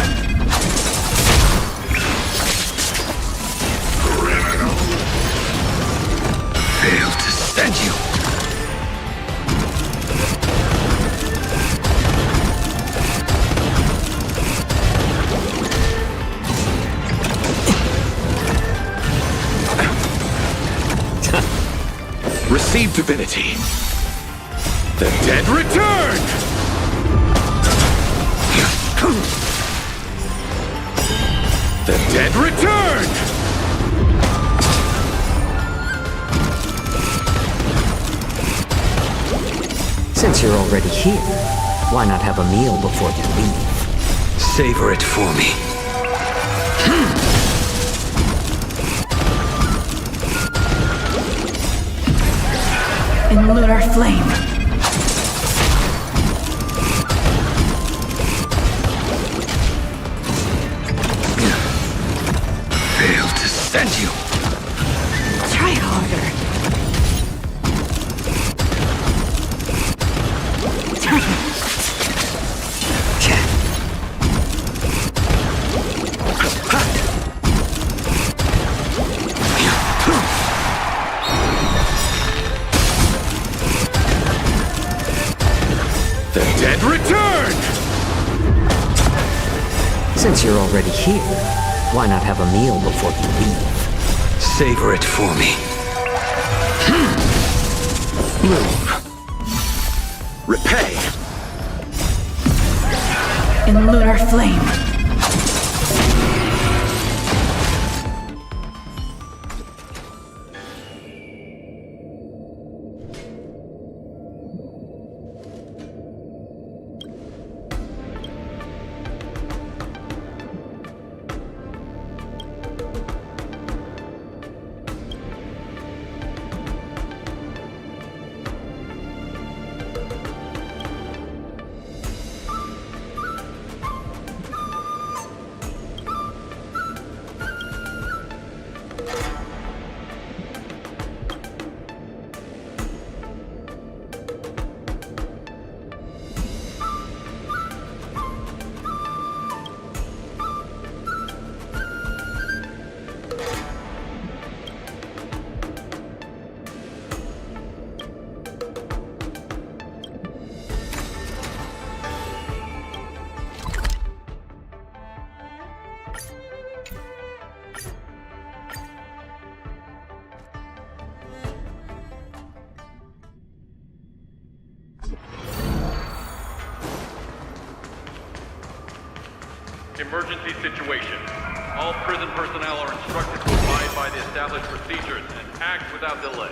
Failed to send you. Receive divinity. The dead return! The dead return! Since you're already here, why not have a meal before you leave? Savor it for me. In lunar flame. Failed to send you. Try harder. The dead return! Since you're already here, why not have a meal before you leave? Savor it for me. Bloom. Repay. In lunar flame. Emergency situation. All prison personnel are instructed to abide by the established procedures and act without delay.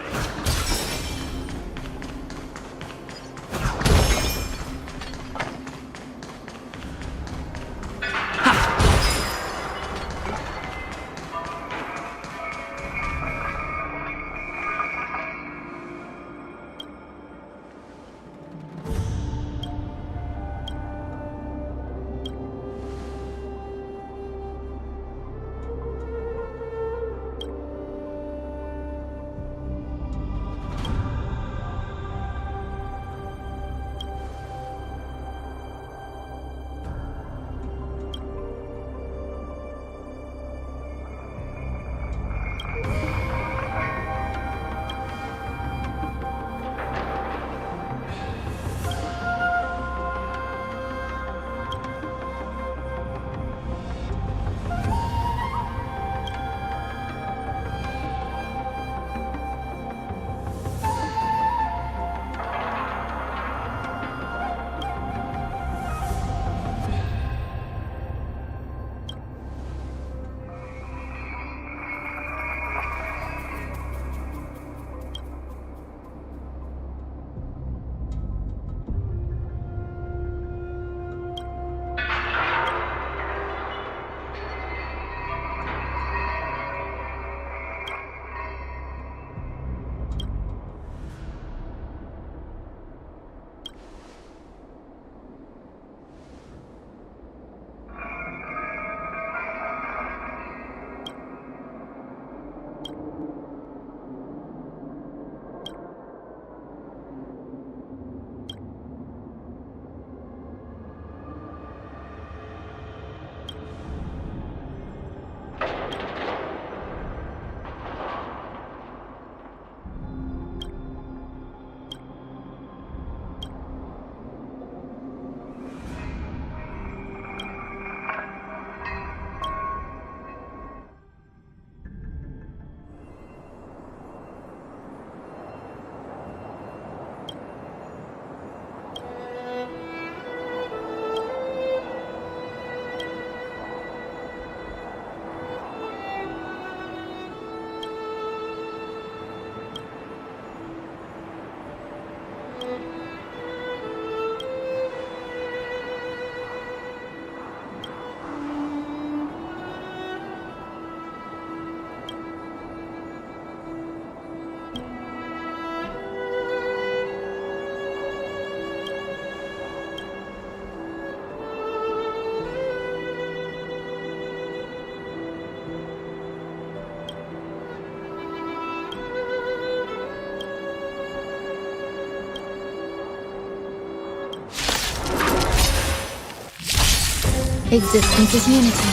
Existence is unity.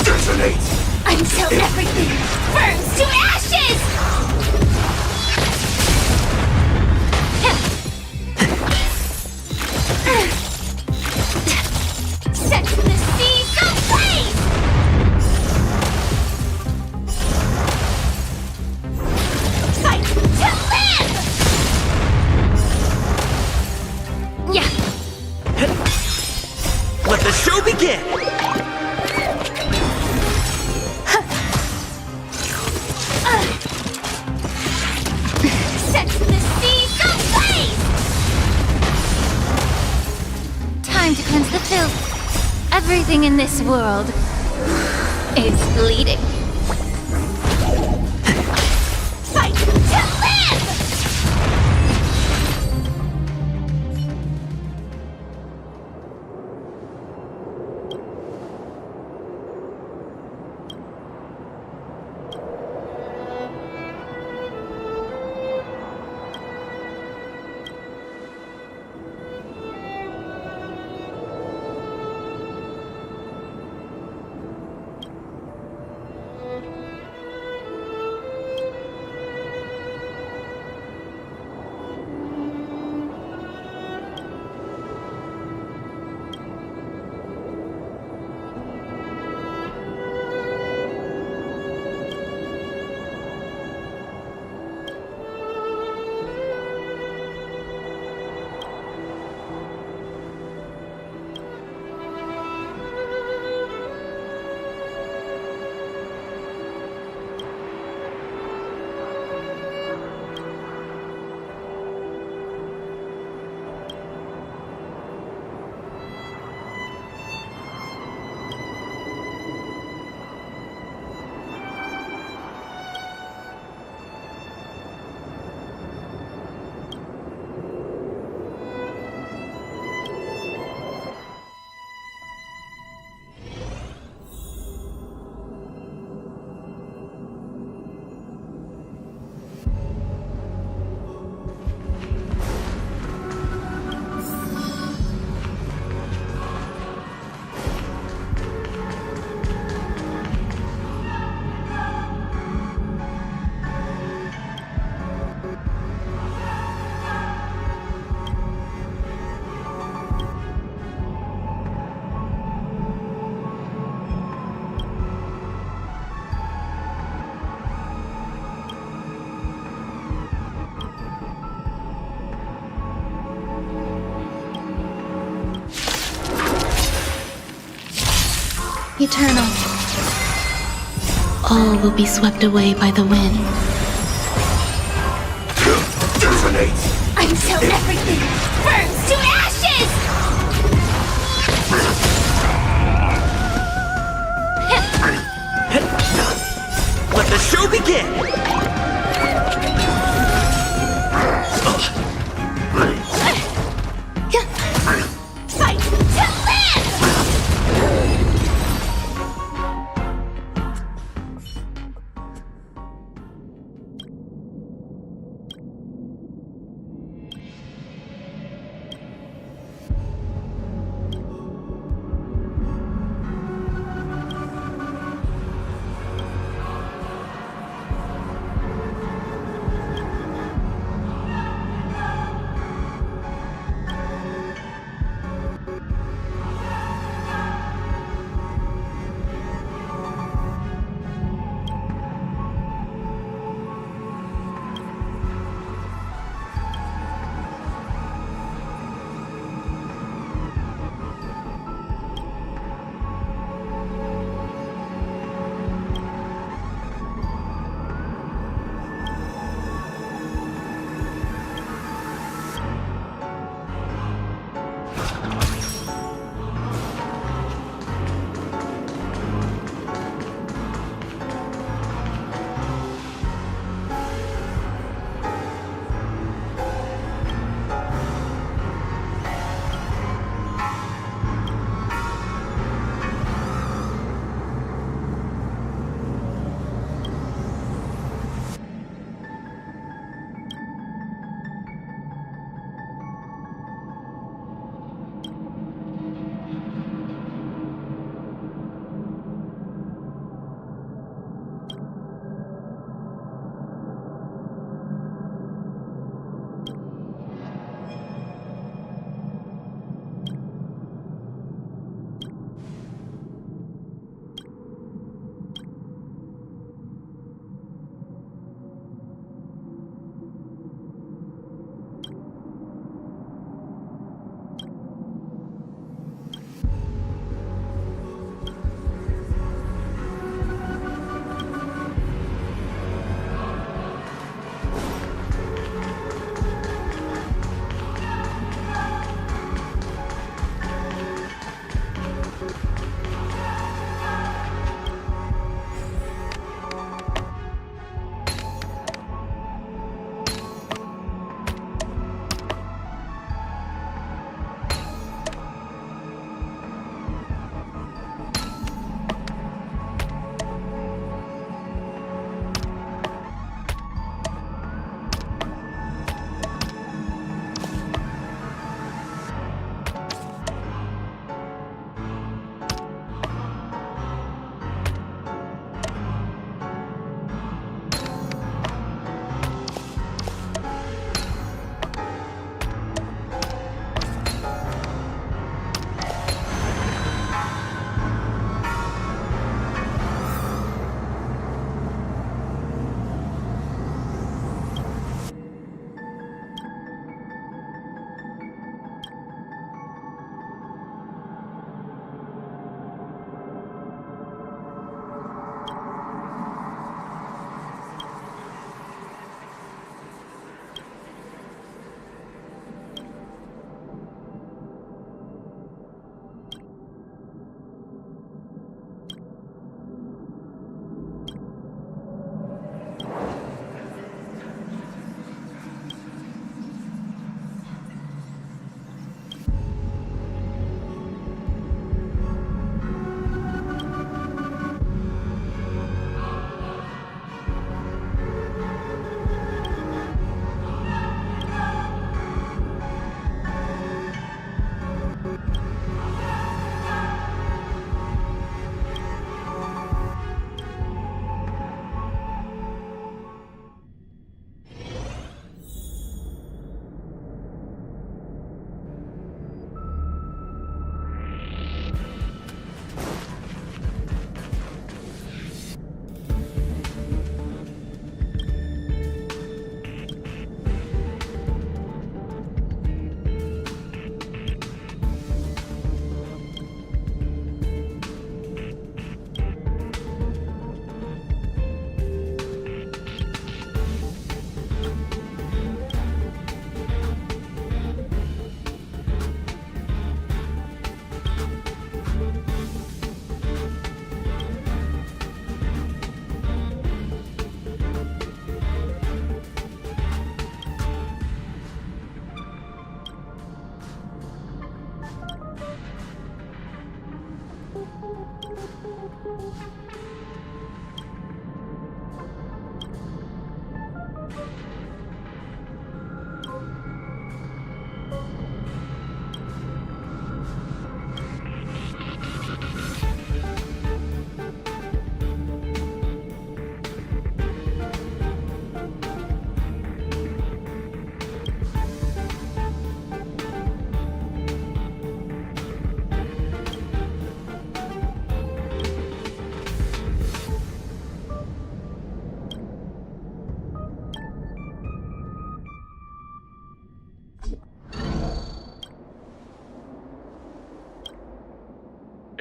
Detonate! Until everything burns to ashes! Set the seas ablaze! Fight to live! Yeah. Let the show begin! Set the seas ablaze! Time to cleanse the filth. Everything in this world is bleeding. Fight to live! Eternal. All will be swept away by the wind. Detonate! Until everything burns to ashes! Let the show begin! Fight to live!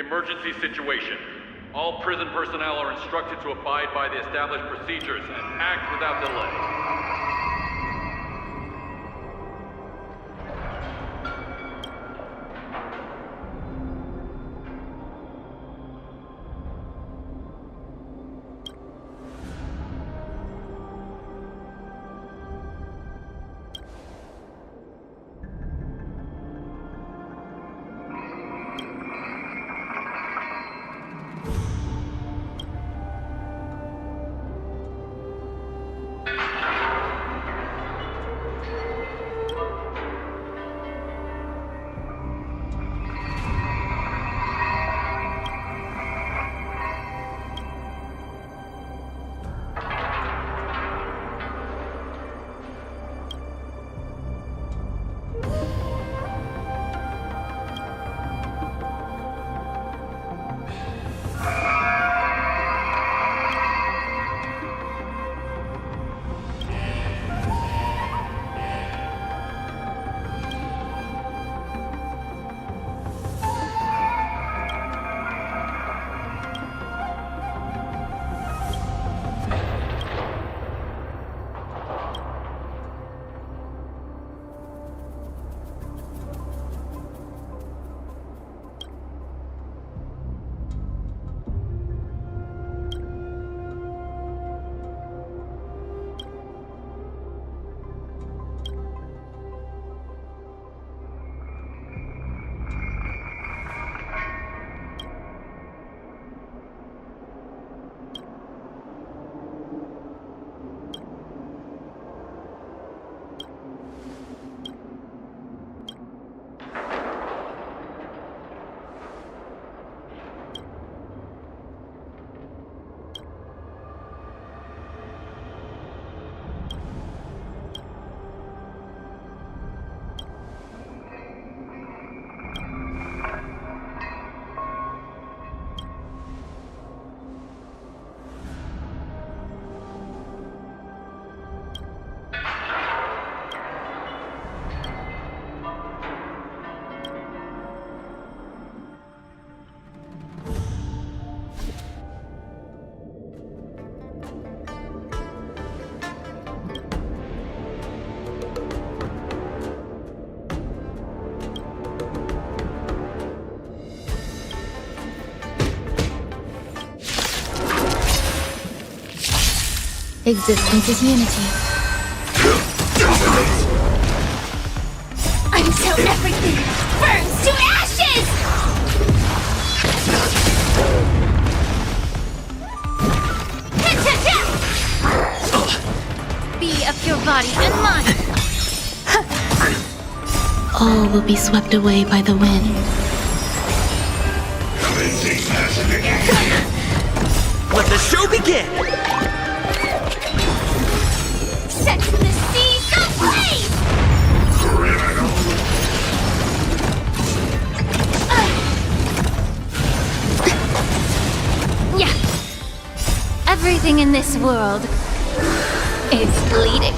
Emergency situation. All prison personnel are instructed to abide by the established procedures and act without delay. Existence is unity. Until everything burns to ashes! Be of your body and mind. All will be swept away by the wind. Let the show begin! Set the seas ablaze! Yeah. Everything in this world is bleeding.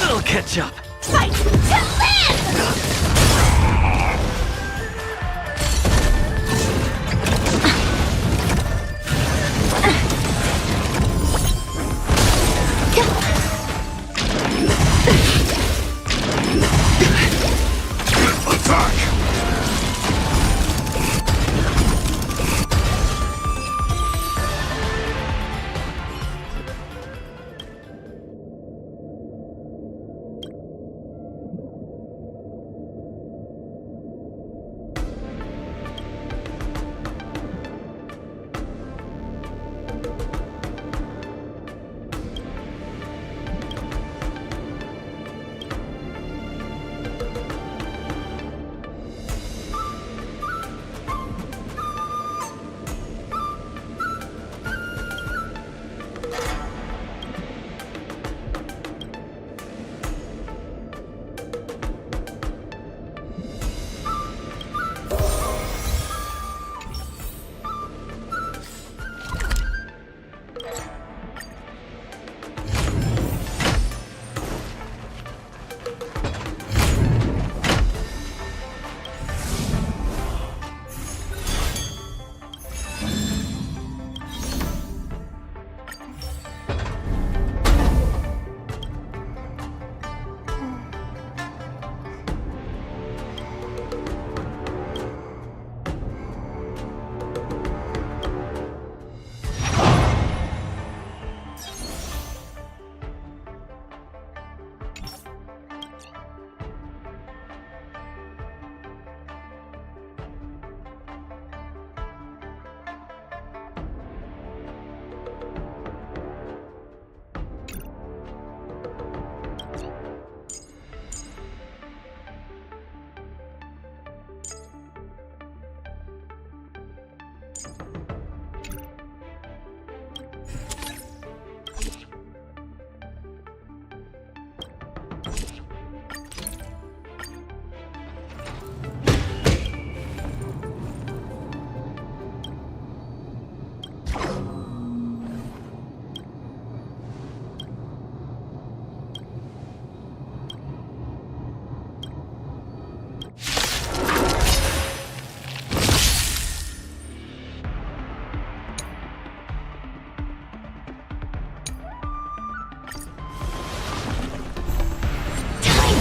It'll catch up. Fight to live!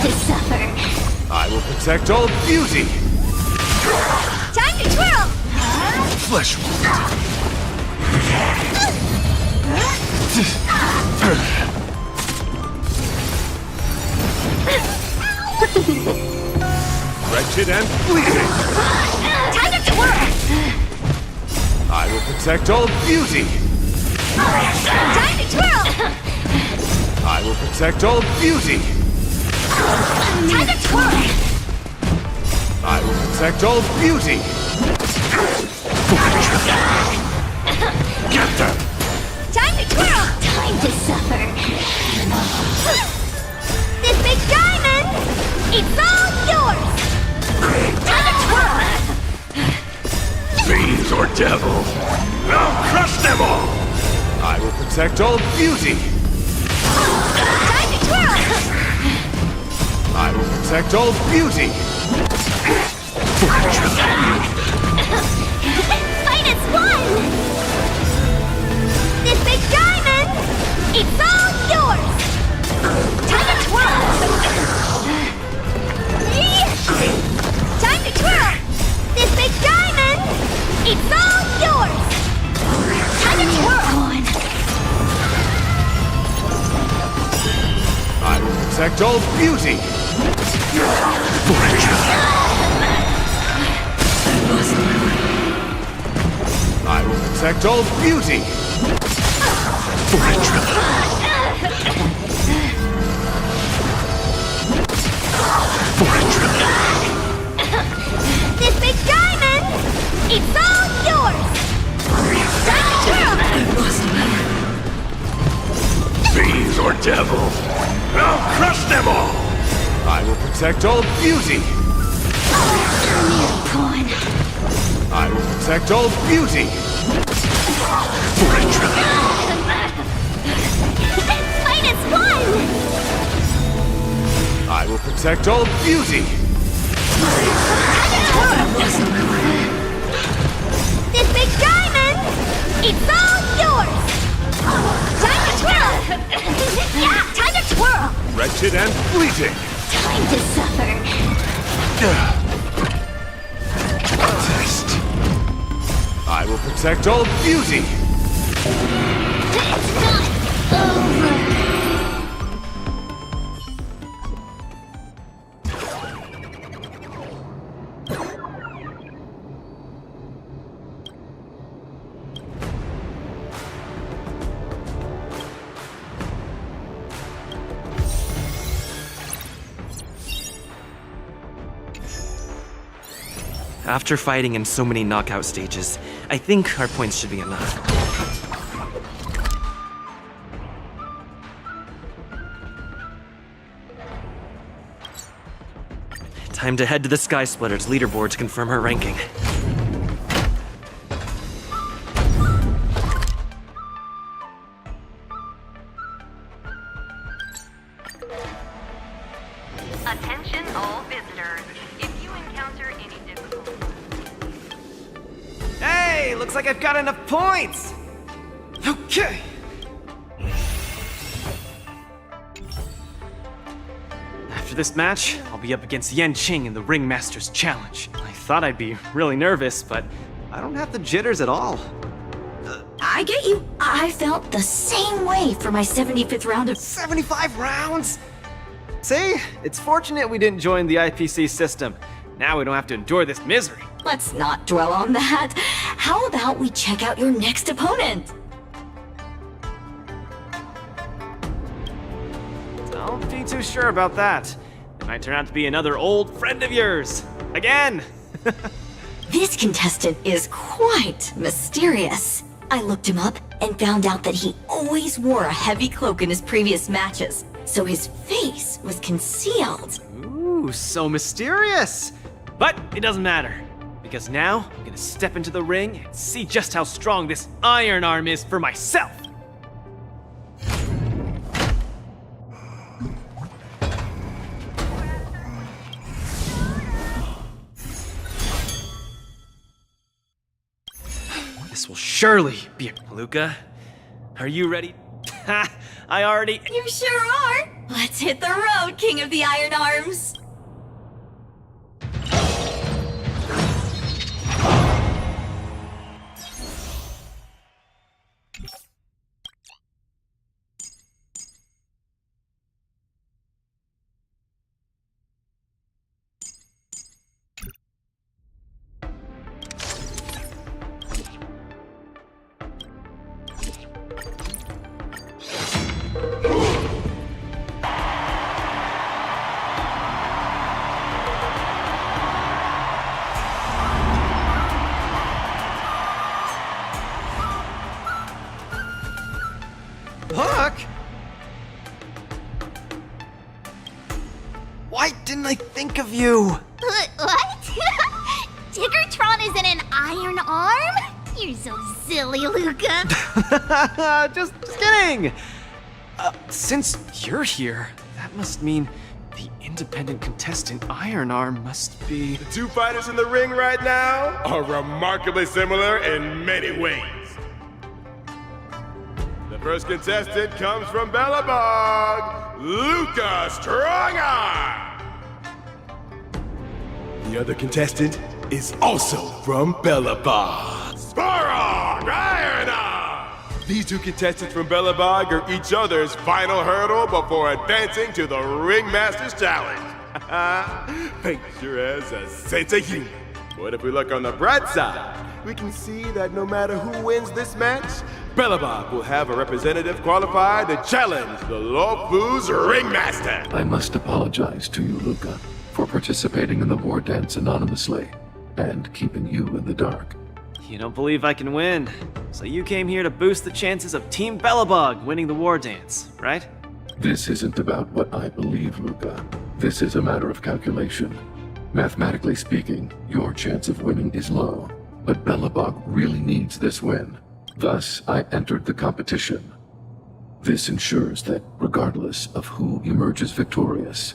Time to suffer. I will protect all beauty! Time to twirl! Flesh wound. Wretched and bleeding! Time to twirl! I will protect all beauty! Time to twirl! I will protect all beauty! Time to twirl! I will protect all beauty! Get them! Time to twirl! Time to suffer. This big diamond, it's all yours! Time to twirl! Fiends or devils, I'll crush them all! I will protect all beauty! Time to twirl! I will protect all beauty! Fight is won! This big diamond, it's all yours! Time to twirl! Time to twirl! This big diamond, it's all yours! Time to twirl! I will protect all beauty! I will protect all beauty! This big diamond, it's all yours! Time to twirl! Fiends or devils, I'll crush them all! I will protect all beauty! I will protect all beauty! Fight is won! I will protect all beauty! This big diamond, it's all yours! Time to twirl! Time to twirl! Wretched and bleeding! Time to suffer. Test. I will protect all beauty! It's not over. After fighting in so many knockout stages, I think our points should be enough. Time to head to the Sky Splitter's leaderboard to confirm her ranking. Attention all visitors. If you encounter any difficulties... Hey, looks like I've got enough points! Okay. After this match, I'll be up against Yen Qing in the Ringmaster's Challenge. I thought I'd be really nervous, but I don't have the jitters at all. I get you. I felt the same way for my 75th round of 75 rounds? See? It's fortunate we didn't join the IPC system. Now we don't have to endure this misery. Let's not dwell on that. How about we check out your next opponent? Don't be too sure about that. It might turn out to be another old friend of yours. Again! This contestant is quite mysterious. I looked him up and found out that he always wore a heavy cloak in his previous matches, so his face was concealed. Ooh, so mysterious! But it doesn't matter, because now I'm gonna step into the ring and see just how strong this iron arm is for myself! This will surely be a... Luca, are you ready? Ha! I already... You sure are! Let's hit the road, King of the Iron Arms! Puck? Why didn't I think of you? What? Tiggertron isn't an iron arm? You're so silly, Luca. just kidding! Since you're here, that must mean the independent contestant Iron Arm must be... The two fighters in the ring right now are remarkably similar in many ways. The first contestant comes from Bellabog, Luca Strongarm. The other contestant is also from Bellabog, Sporog Iron Arm. These two contestants from Bellabog are each other's final hurdle before advancing to the Ringmaster's Challenge. Picture as a sense of humor. But if we look on the bright side, we can see that no matter who wins this match, Bellabog will have a representative qualified to challenge the Lofu's Ringmaster. I must apologize to you, Luca, for participating in the Wardance anonymously and keeping you in the dark. You don't believe I can win, so you came here to boost the chances of Team Bellabog winning the Wardance, right? This isn't about what I believe, Luca. This is a matter of calculation. Mathematically speaking, your chance of winning is low, but Bellabog really needs this win. Thus, I entered the competition. This ensures that, regardless of who emerges victorious,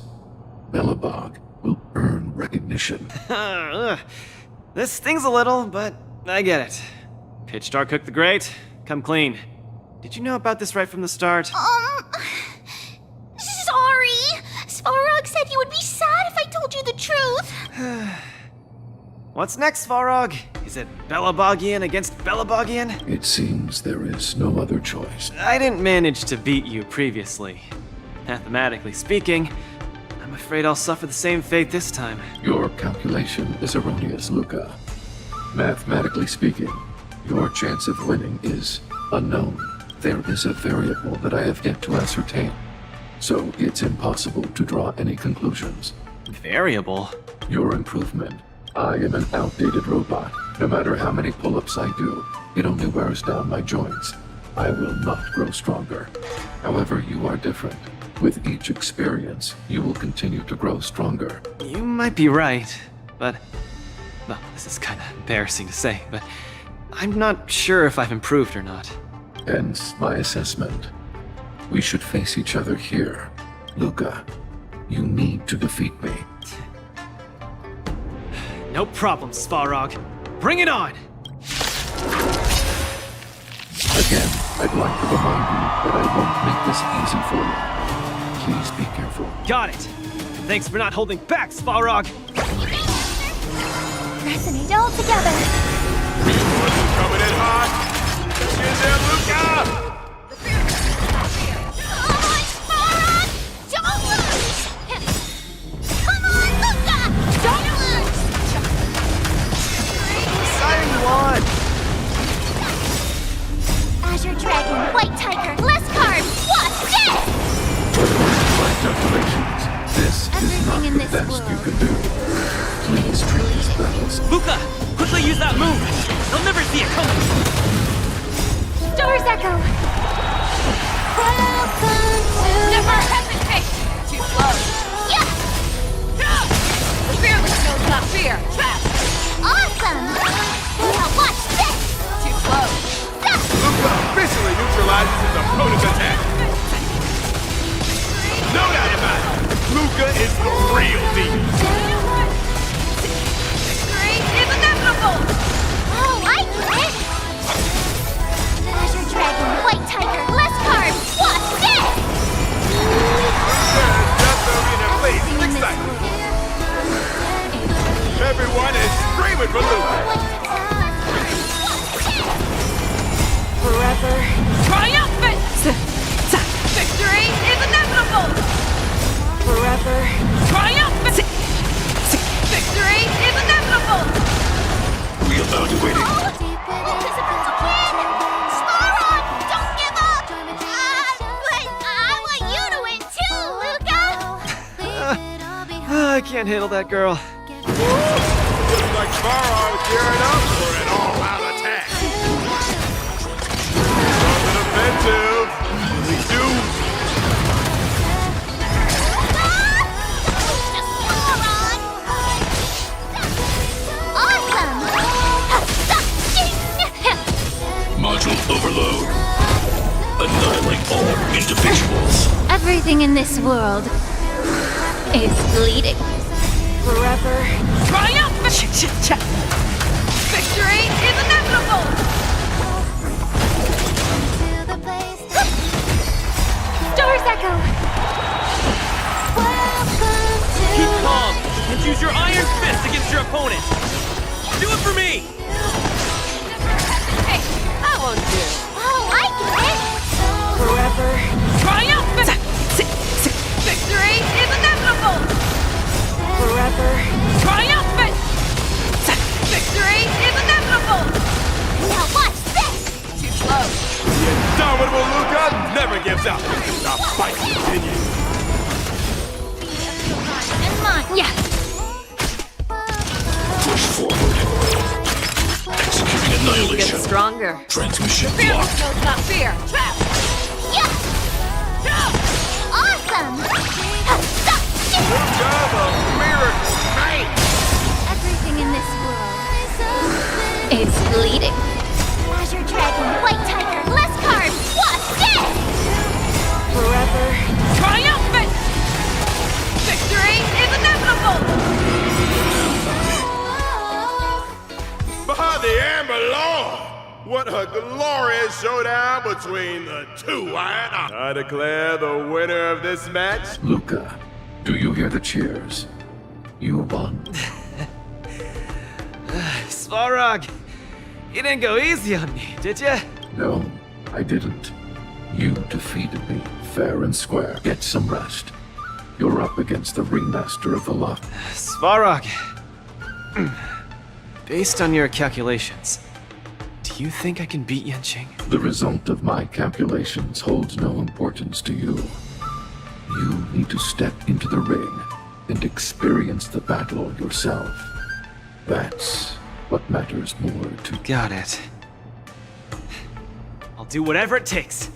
Bellabog will earn recognition. This stings a little, but I get it. Pitch Dark Cook the Great, come clean. Did you know about this right from the start? Sorry. Svarog said you would be sad if I told you the truth. What's next, Svarog? Is it Bellabogian against Bellabogian? It seems there is no other choice. I didn't manage to beat you previously. Mathematically speaking, I'm afraid I'll suffer the same fate this time. Your calculation is erroneous, Luca. Mathematically speaking, your chance of winning is unknown. There is a variable that I have yet to ascertain, so it's impossible to draw any conclusions. Variable? Your improvement. I am an outdated robot. No matter how many pull-ups I do, it only wears down my joints. I will not grow stronger. However, you are different. With each experience, you will continue to grow stronger. You might be right, but... well, this is kinda embarrassing to say, but I'm not sure if I've improved or not. Hence my assessment. We should face each other here. Luca, you need to defeat me. No problem, Svarog. Bring it on! Again, I'd like to remind you that I won't make this easy for you. Please be careful. Got it! Thanks for not holding back, Svarog! Resonate all together. Coming in hot! Get there, Luca! Don't lose! Come on, Luca! Don't lose! Exciting one! Azure Dragon, White Tiger, less carbs, what's this? My calculations. This is not in the this best world. you can do. Please treat these battles. Luca! Quickly use that move! They'll never see it coming! Stars Echo! Never hesitate! Too close! Yes! Fearless knows not fear! Awesome! Now watch this! Too close! Luca officially neutralizes his opponent's attack. No doubt about it! Luca is the real deal! Victory is inevitable! Oh, I get it! Azure Dragon, White Tiger, less carbs, what's this? Forever. Triumphant! Victory is inevitable! Reevaluating. Sparrow, don't give up! But I want you to win too, Luca! I can't handle that girl. Looks like Sparrow is gearing up for an all-out attack. Something offensive. We do. Module overload. Annihilate all individuals. Everything in this world is bleeding. Forever. Triumphant! Victory is inevitable! Stars echo! Keep calm and use your iron fist against your opponent. Do it for me! Hey, that won't do. Oh, I get it! Forever. Triumphant! Victory is inevitable! Forever. Triumphant! Victory is inevitable! Now watch this! Too slow. The indomitable Luca never gives up. The fight continues. And mine, yeah! Push forward. Executing annihilation. Get stronger. Transmission Fear blocked. knows not fear. Trap! Yeah! Awesome! Luca, the miracle knight. Everything in this world is bleeding. Azure Dragon, White Tiger, less carbs, what's this? Forever. Triumphant! Victory is inevitable! By the Amber Law! What a glorious showdown between the two I declare the winner of this match. Luca, do you hear the cheers? You won. Svarog, you didn't go easy on me, did ya? No, I didn't. You defeated me, fair and square. Get some rest. You're up against the ringmaster of the lot. Svarog, based on your calculations, do you think I can beat Yanqing? The result of my calculations holds no importance to you. You need to step into the ring and experience the battle yourself. That's what matters more to... Got it. I'll do whatever it takes.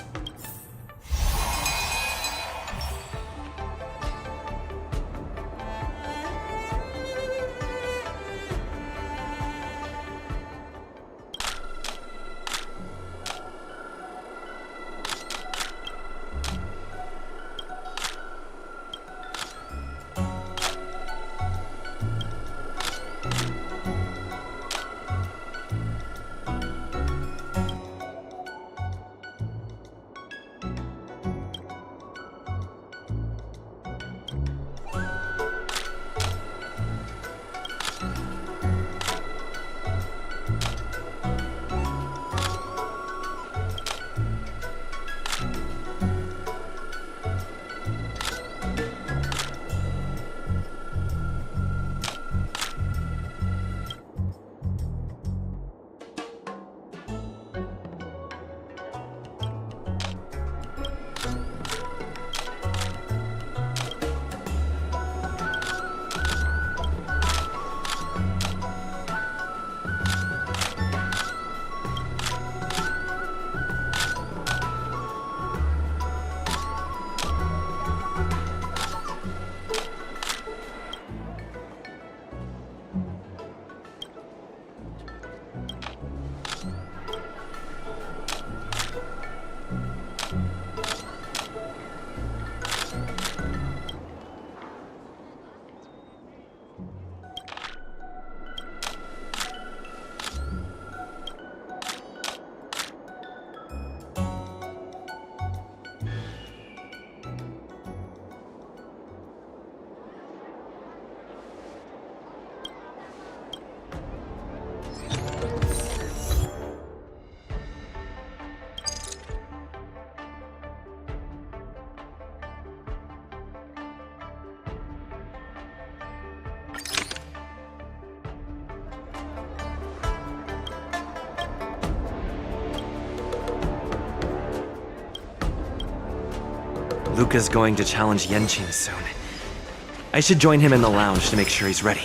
Luca's going to challenge Yenqing soon. I should join him in the lounge to make sure he's ready.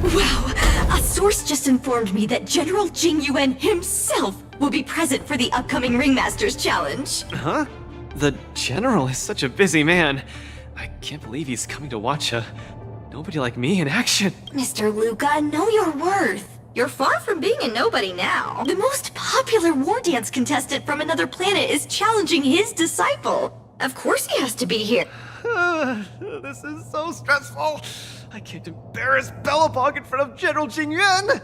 Wow! A source just informed me that General Tingyun himself will be present for the upcoming Ringmasters Challenge. Huh? The General is such a busy man. I can't believe he's coming to watch a nobody like me in action. Mr. Luca, know your worth. You're far from being a nobody now. The most popular war dance contestant from another planet is challenging his disciple. Of course he has to be here. This is so stressful. I can't embarrass Belobog in front of General Tingyun.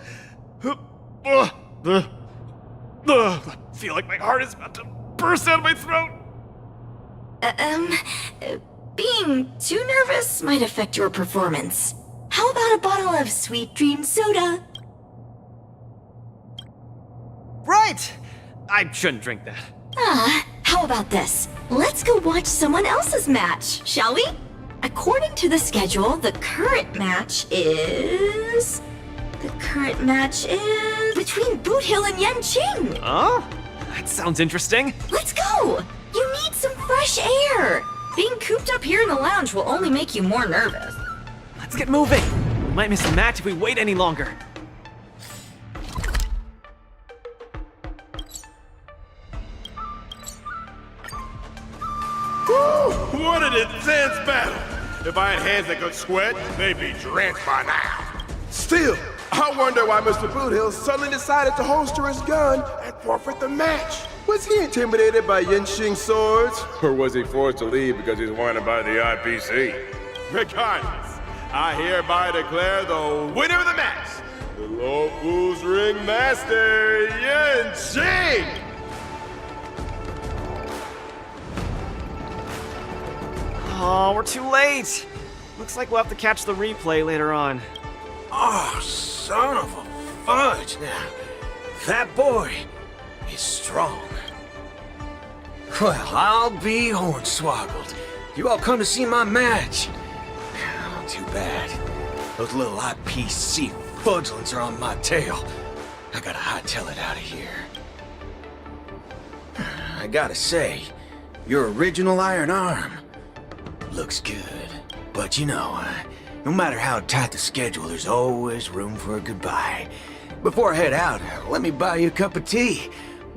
I feel like my heart is about to burst out of my throat. Being too nervous might affect your performance. How about a bottle of Sweet Dream Soda? Right! I shouldn't drink that. How about this? Let's go watch someone else's match, shall we? According to the schedule, the current match is between Boot Hill and Yenqing. Oh? That sounds interesting. Let's go! You need some fresh air! Being cooped up here in the lounge will only make you more nervous. Let's get moving. We might miss the match if we wait any longer. Woo! What an intense battle! If I had hands that could sweat, they'd be drenched by now. Still, I wonder why Mr. Boothill suddenly decided to holster his gun and forfeit the match. Was he intimidated by Yenqing's swords? Or was he forced to leave because he's wanted by the IPC? Regardless, I hereby declare the winner of the match, the Lowfoo's Ringmaster, Yenqing! Oh, we're too late. Looks like we'll have to catch the replay later on. Oh, son of a fudge now. That boy is strong. Well, I'll be hornswoggled. You all come to see my match. Oh, too bad. Those little IPC fudgelings are on my tail. I gotta hightail it out of here. I gotta say, your original iron arm looks good. But you know, no matter how tight the schedule, there's always room for a goodbye. Before I head out, let me buy you a cup of tea.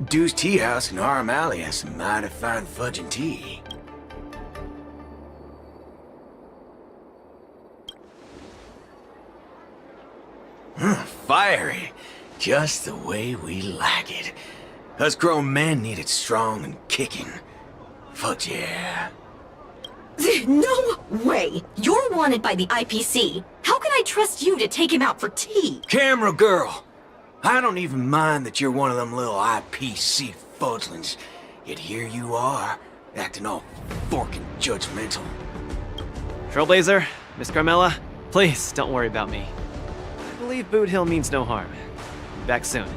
Dew's Tea House in Harm Alley has some mighty fine fudge and tea. Fiery. Just the way we like it. Us grown men need it strong and kicking. Fudge yeah. No way! You're wanted by the IPC. How can I trust you to take him out for tea? Camera girl! I don't even mind that you're one of them little IPC fudgelings. Yet here you are, acting all forking judgmental. Trailblazer, Miss Carmella, please don't worry about me. I believe Boot Hill means no harm. Be back soon.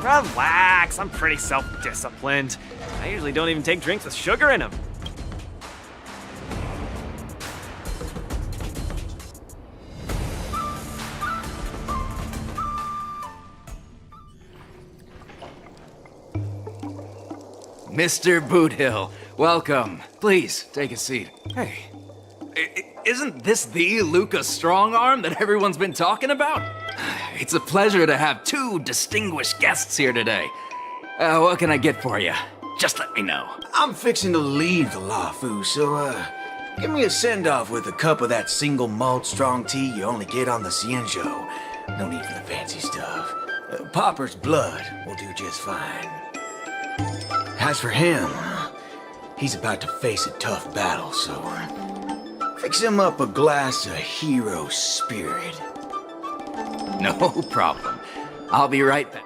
Relax, I'm pretty self-disciplined. I usually don't even take drinks with sugar in them. Mr. Boothill, welcome. Please, take a seat. Hey, isn't this the Luca Strongarm that everyone's been talking about? It's a pleasure to have two distinguished guests here today. What can I get for you? Just let me know. I'm fixing to leave the Lawfu, so, give me a send-off with a cup of that single malt strong tea you only get on the Xianzhou. No need for the fancy stuff. Popper's blood will do just fine. As for him, he's about to face a tough battle, so fix him up a glass of hero spirit. No problem. I'll be right back.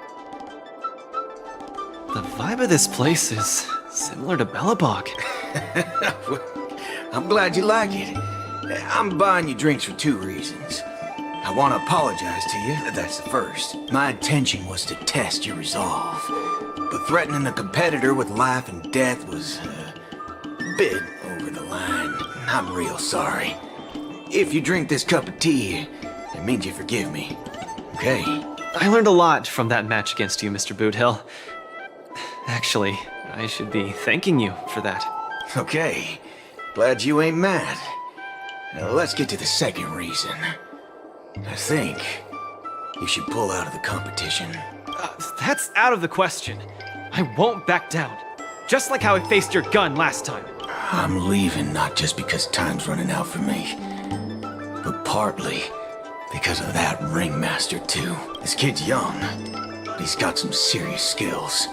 The vibe of this place is similar to Belobog. I'm glad you like it. I'm buying you drinks for two reasons. I want to apologize to you, that's the first. My intention was to test your resolve. But threatening a competitor with life and death was a bit over the line. I'm real sorry. If you drink this cup of tea, it means you forgive me. Okay? I learned a lot from that match against you, Mr. Boothill. Actually, I should be thanking you for that. Okay. Glad you ain't mad. Now let's get to the second reason. I think you should pull out of the competition. That's out of the question. I won't back down. Just like how I faced your gun last time. I'm leaving not just because time's running out for me, but partly because of that ringmaster too. This kid's young, but he's got some serious skills.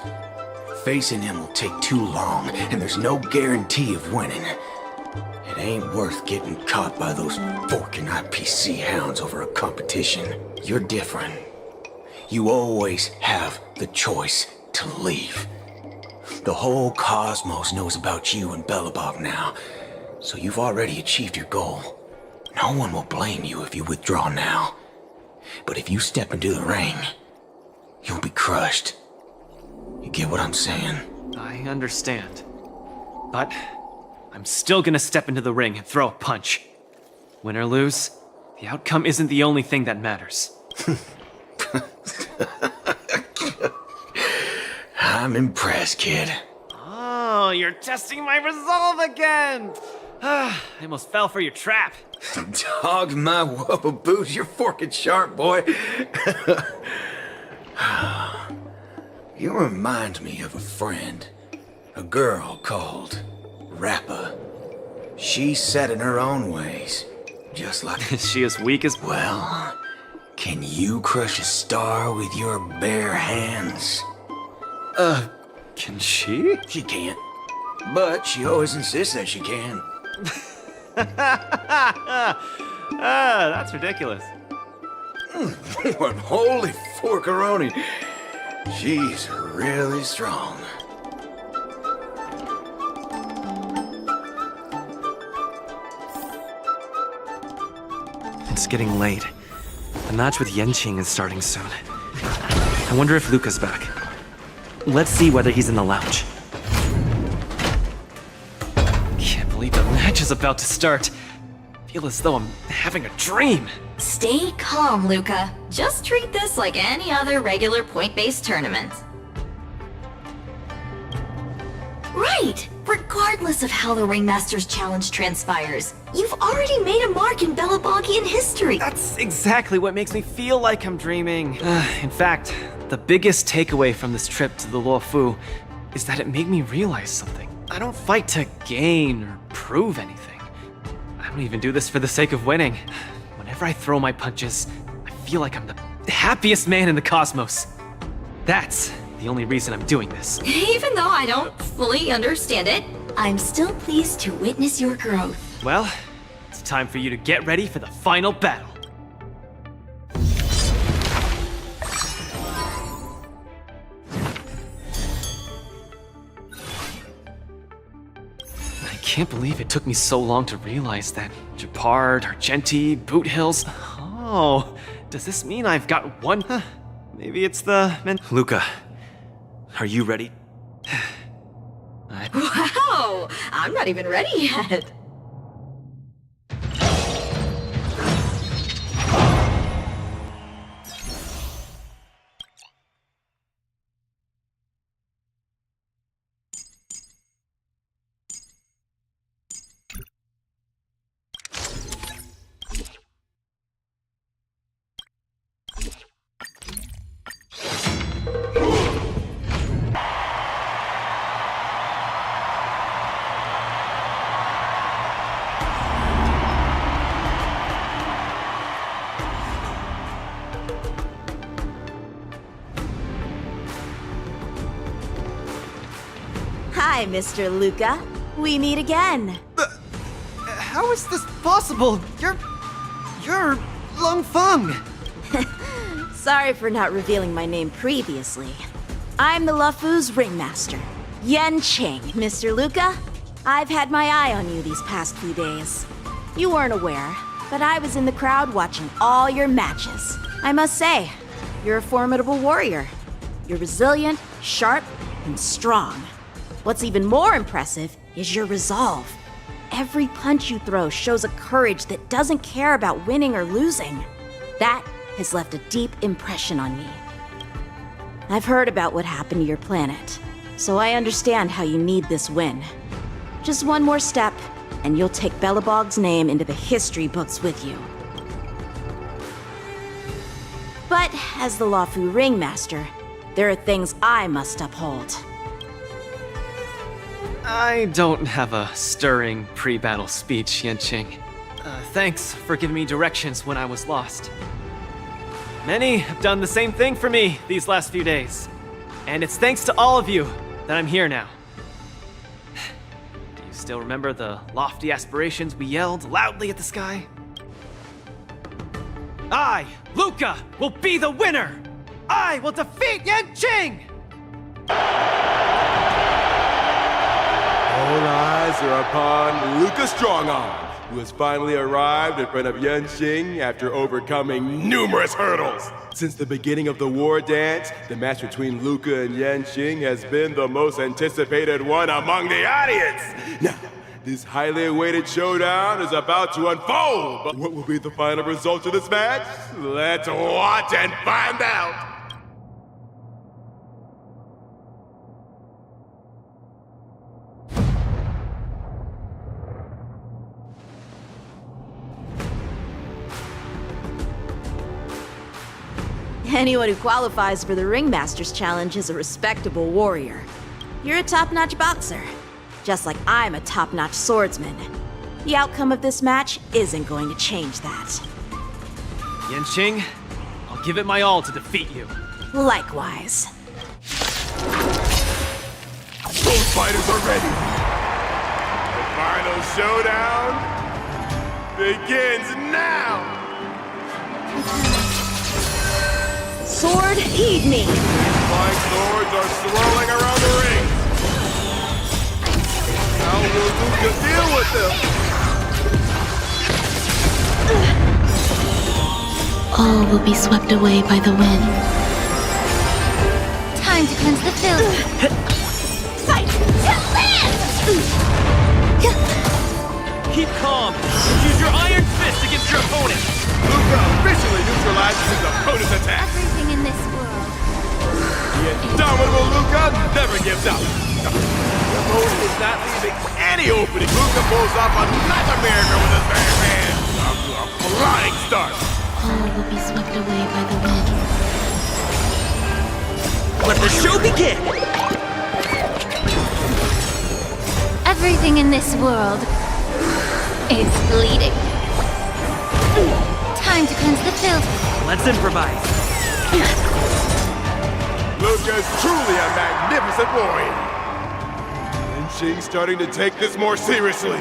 Facing him will take too long, and there's no guarantee of winning. It ain't worth getting caught by those forking IPC hounds over a competition. You're different. You always have the choice to leave. The whole cosmos knows about you and Belobog now, so you've already achieved your goal. No one will blame you if you withdraw now. But if you step into the ring, you'll be crushed. You get what I'm saying? I understand. But I'm still gonna step into the ring and throw a punch. Win or lose, the outcome isn't the only thing that matters. I'm impressed, kid. Oh, you're testing my resolve again! I almost fell for your trap. Dog my wubba boots, you're forking sharp, boy. You remind me of a friend. A girl called Rappa. She's set in her own ways. Just like... Is she as weak as... Well, can you crush a star with your bare hands? Can she? She can't. But she always insists that she can. That's ridiculous. What holy forkaroni. She's really strong. It's getting late. The match with Yenqing is starting soon. I wonder if Luca's back. Let's see whether he's in the lounge. Can't believe the match is about to start. Feel as though I'm having a dream. Stay calm, Luca. Just treat this like any other regular point-based tournament. Right! Regardless of how the Ringmaster's Challenge transpires, you've already made a mark in Belabogian history! That's exactly what makes me feel like I'm dreaming. In fact, the biggest takeaway from this trip to the Luofu is that it made me realize something. I don't fight to gain or prove anything. I don't even do this for the sake of winning. Whenever I throw my punches, I feel like I'm the happiest man in the cosmos. That's the only reason I'm doing this. Even though I don't fully understand it, I'm still pleased to witness your growth. Well, it's time for you to get ready for the final battle. I can't believe it took me so long to realize that Japard, Argenti, Boothills... Oh, does this mean I've got one? Maybe it's the... Luca, are you ready? Wow! I'm not even ready yet. Hi, Mr. Luca. We meet again. How is this possible? You're Lung Feng. Sorry for not revealing my name previously. I'm the Luofu's ringmaster, Yenqing. Mr. Luca, I've had my eye on you these past few days. You weren't aware, but I was in the crowd watching all your matches. I must say, you're a formidable warrior. You're resilient, sharp, and strong. What's even more impressive is your resolve. every punch you throw shows a courage that doesn't care about winning or losing. That has left a deep impression on me. I've heard about what happened to your planet, so I understand how you need this win. Just one more step, and you'll take Belobog's name into the history books with you. But as the Luofu Ringmaster, there are things I must uphold. I don't have a stirring pre-battle speech, Yanqing. Thanks for giving me directions when I was lost. Many have done the same thing for me these last few days. And it's thanks to all of you that I'm here now. Do you still remember the lofty aspirations we yelled loudly at the sky? I, Luca, will be the winner! I will defeat Yanqing! All eyes are upon Luca Strongarm, who has finally arrived in front of Yanqing after overcoming numerous hurdles. Since the beginning of the Wardance, the match between Luca and Yanqing has been the most anticipated one among the audience. Now, this highly awaited showdown is about to unfold. But what will be the final result of this match? Let's watch and find out. Anyone who qualifies for the Ringmaster's Challenge is a respectable warrior. You're a top-notch boxer, just like I'm a top-notch swordsman. The outcome of this match isn't going to change that. Yanqing, I'll give it my all to defeat you. Likewise. Both fighters are ready. The final showdown begins now. Sword, heed me! Flying swords are swirling around the ring. How will Luca deal with them? All will be swept away by the wind. Time to cleanse the filth. Fight! Land! Keep calm. Use your iron fist against your opponent. Luca officially neutralizes his opponent's attack. Everything in this world. The indomitable Luca never gives up. The opponent is not leaving any opening. Luca pulls off another miracle with his bare hands. A flying start. All will be swept away by the wind. Let the show begin! Everything in this world is bleeding. Time to cleanse the filth. Let's improvise. Luca's truly a magnificent warrior. And she's starting to take this more seriously.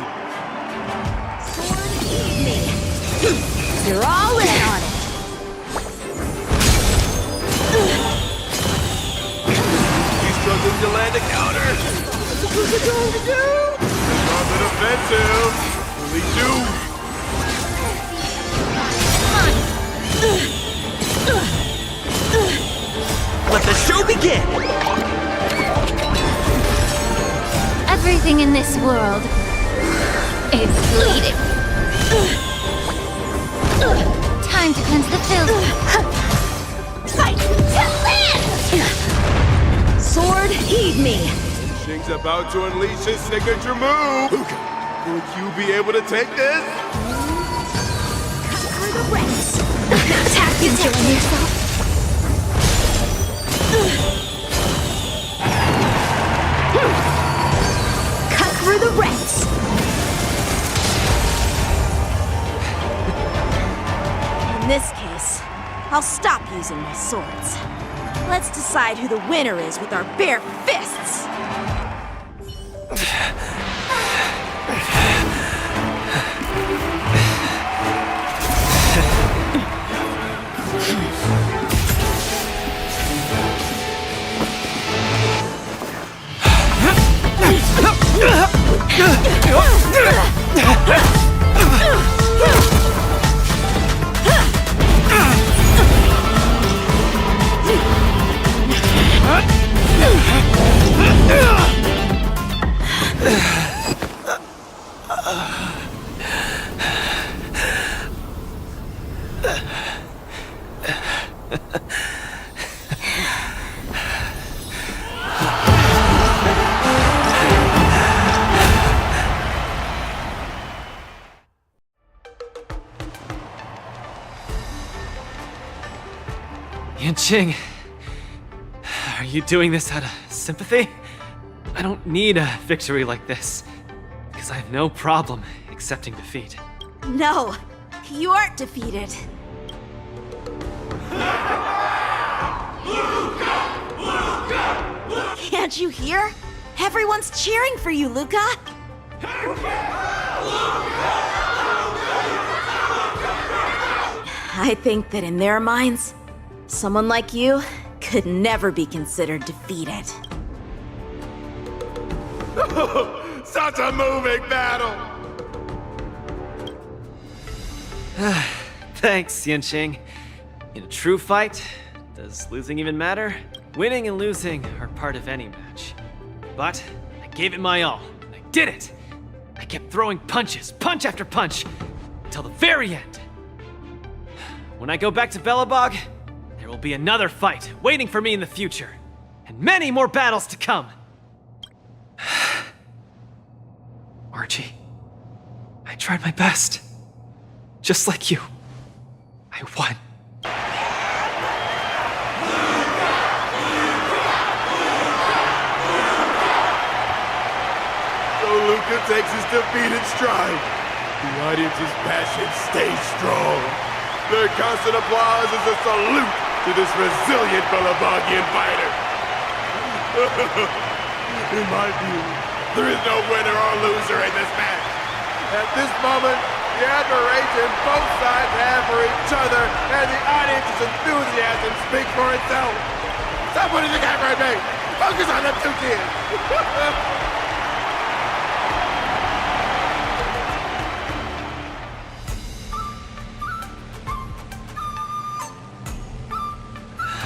Sword, heed me! You're all in on it! He's struggling to land a counter. What's Luca going to do? He's on the defensive. Will he do? Let the show begin! Everything in this world is bleeding. Time to cleanse the filth. Fight! Land! Sword, heed me! Shing's about to unleash his signature move. Luca, will you be able to take this? For the rest! Attack, enjoying yourself? Cut through the rents! In this case, I'll stop using my swords. Let's decide who the winner is with our bare fists! Yanqing, are you doing this out of sympathy? I don't need a victory like this, because I have no problem accepting defeat. No, you aren't defeated. Can't you hear? Everyone's cheering for you, Luca! I think that in their minds, someone like you could never be considered defeated. Such a moving battle! Thanks, Yanqing. In a true fight, does losing even matter? Winning and losing are part of any match. But I gave it my all. I did it! I kept throwing punches, punch after punch, until the very end. When I go back to Belobog, there will be another fight waiting for me in the future, and many more battles to come. Archie, I tried my best. Just like you. I won. So Luca takes his defeat in stride. The audience's passion stays strong. Their constant applause is a salute to this resilient Belabogian fighter. In my view, there is no winner or loser in this match. At this moment, the admiration both sides have for each other and the audience's enthusiasm speaks for itself. Stop putting the camera at me! Focus on them two kids!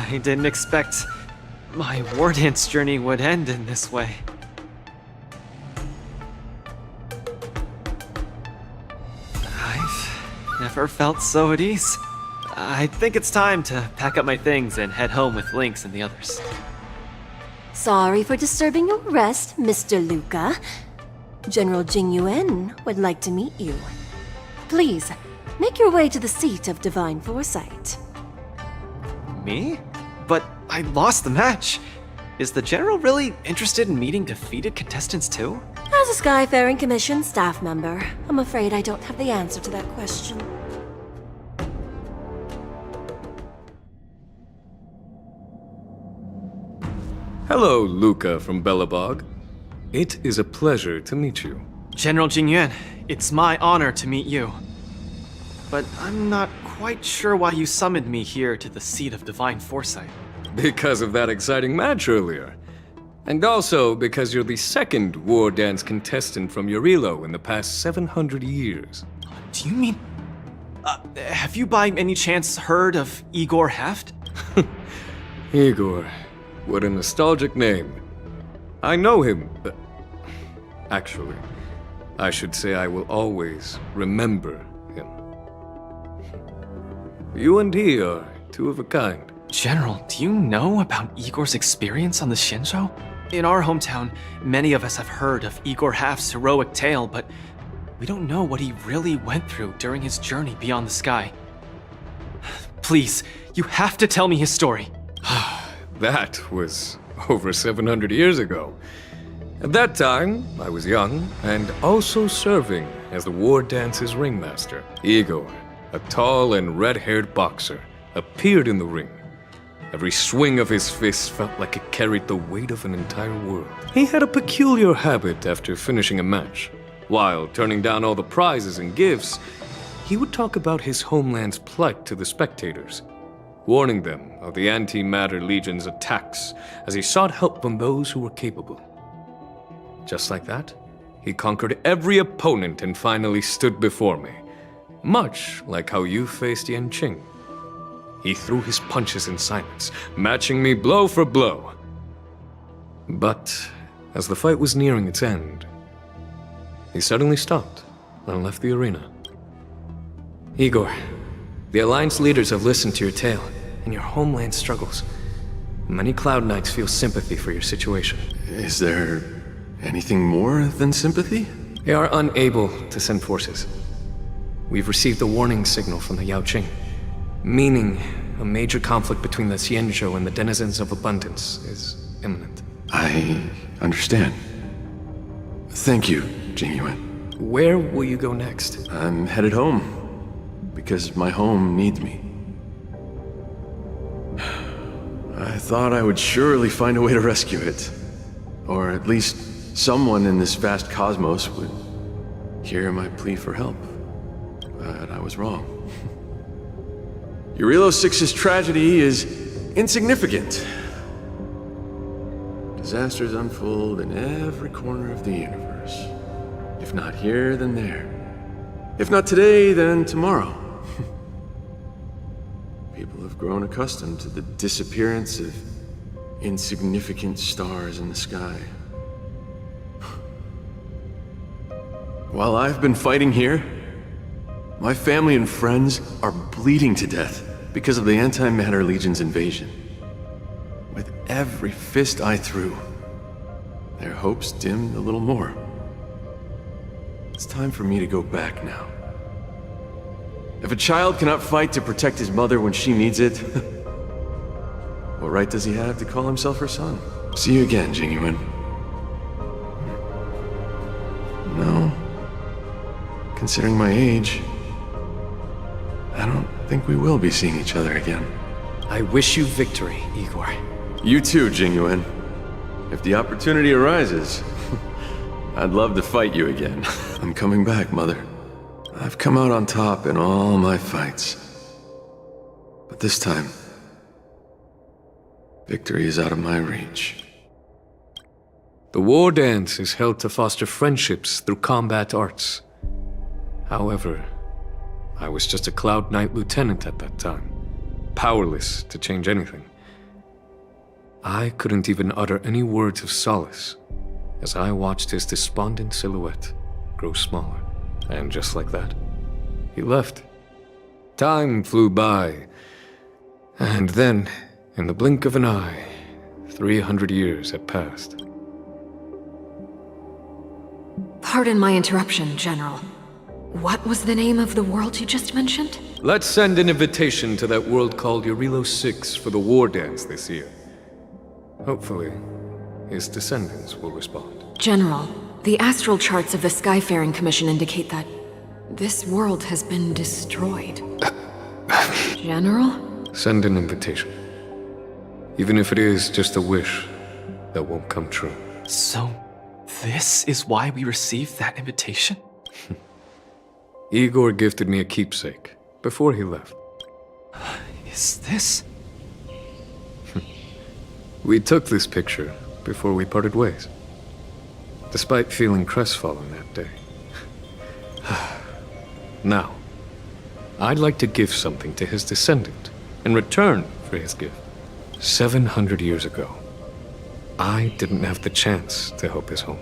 I didn't expect my Wardance journey would end in this way. I've never felt so at ease. I think it's time to pack up my things and head home with Lynx and the others. Sorry for disturbing your rest, Mr. Luca. General Tingyun would like to meet you. Please, make your way to the seat of Divine Foresight. Me? But I lost the match. Is the General really interested in meeting defeated contestants too? As a Skyfaring Commission staff member, I'm afraid I don't have the answer to that question. Hello, Luca from Belobog. It is a pleasure to meet you. General Tingyun, it's my honor to meet you. But I'm not quite sure why you summoned me here to the seat of Divine Foresight. Because of that exciting match earlier. And also because you're the second Wardance contestant from Yorilo in the past 700 years. Do you mean... have you by any chance heard of Igor Heft? Igor. What a nostalgic name. I know him. Actually, I should say I will always remember him. You and he are two of a kind. General, do you know about Igor's experience on the Shinjo? In our hometown, many of us have heard of Igor Half's heroic tale, but we don't know what he really went through during his journey beyond the sky. Please, you have to tell me his story. That was over 700 years ago. At that time, I was young and also serving as the Wardance's ringmaster. Igor, a tall and red-haired boxer, appeared in the ring. Every swing of his fist felt like it carried the weight of an entire world. He had a peculiar habit after finishing a match. While turning down all the prizes and gifts, he would talk about his homeland's plight to the spectators, warning them of the Antimatter Legion's attacks as he sought help from those who were capable. Just like that, he conquered every opponent and finally stood before me, much like how you faced Yanqing. He threw his punches in silence, matching me blow for blow. But as the fight was nearing its end, he suddenly stopped and left the arena. Igor, the Alliance leaders have listened to your tale and your homeland struggles. Many Cloud Knights feel sympathy for your situation. Is there anything more than sympathy? They are unable to send forces. We've received a warning signal from the Yaoqing, meaning a major conflict between the Xianzhou and the denizens of abundance is imminent. I understand. Thank you, Jingyun. Where will you go next? I'm headed home, because my home needs me. I thought I would surely find a way to rescue it. Or at least someone in this vast cosmos would hear my plea for help. But I was wrong. Eurilo 6's tragedy is insignificant. Disasters unfold in every corner of the universe. If not here, then there. If not today, then tomorrow. People have grown accustomed to the disappearance of insignificant stars in the sky. While I've been fighting here, my family and friends are bleeding to death because of the Antimatter Legion's invasion. With every fist I threw, their hopes dimmed a little more. It's time for me to go back now. If a child cannot fight to protect his mother when she needs it, what right does he have to call himself her son? See you again, Jingyun. No. Considering my age, I don't think we will be seeing each other again. I wish you victory, Igor. You too, Jingyun. If the opportunity arises, I'd love to fight you again. I'm coming back, Mother. I've come out on top in all my fights. But this time, victory is out of my reach. The Wardance is held to foster friendships through combat arts. However, I was just a Cloud Knight lieutenant at that time, powerless to change anything. I couldn't even utter any words of solace as I watched his despondent silhouette grow smaller. And just like that, he left. Time flew by, and then, in the blink of an eye, 300 years had passed. Pardon my interruption, General. What was the name of the world you just mentioned? Let's send an invitation to that world called Eurilo 6 for the Wardance this year. Hopefully, his descendants will respond. General, the astral charts of the Skyfaring Commission indicate that this world has been destroyed. General? Send an invitation. Even if it is just a wish that won't come true. So, this is why we received that invitation? Igor gifted me a keepsake before he left. Is this? We took this picture before we parted ways, despite feeling crestfallen that day. Now, I'd like to give something to his descendant in return for his gift. 700 years ago, I didn't have the chance to help his home.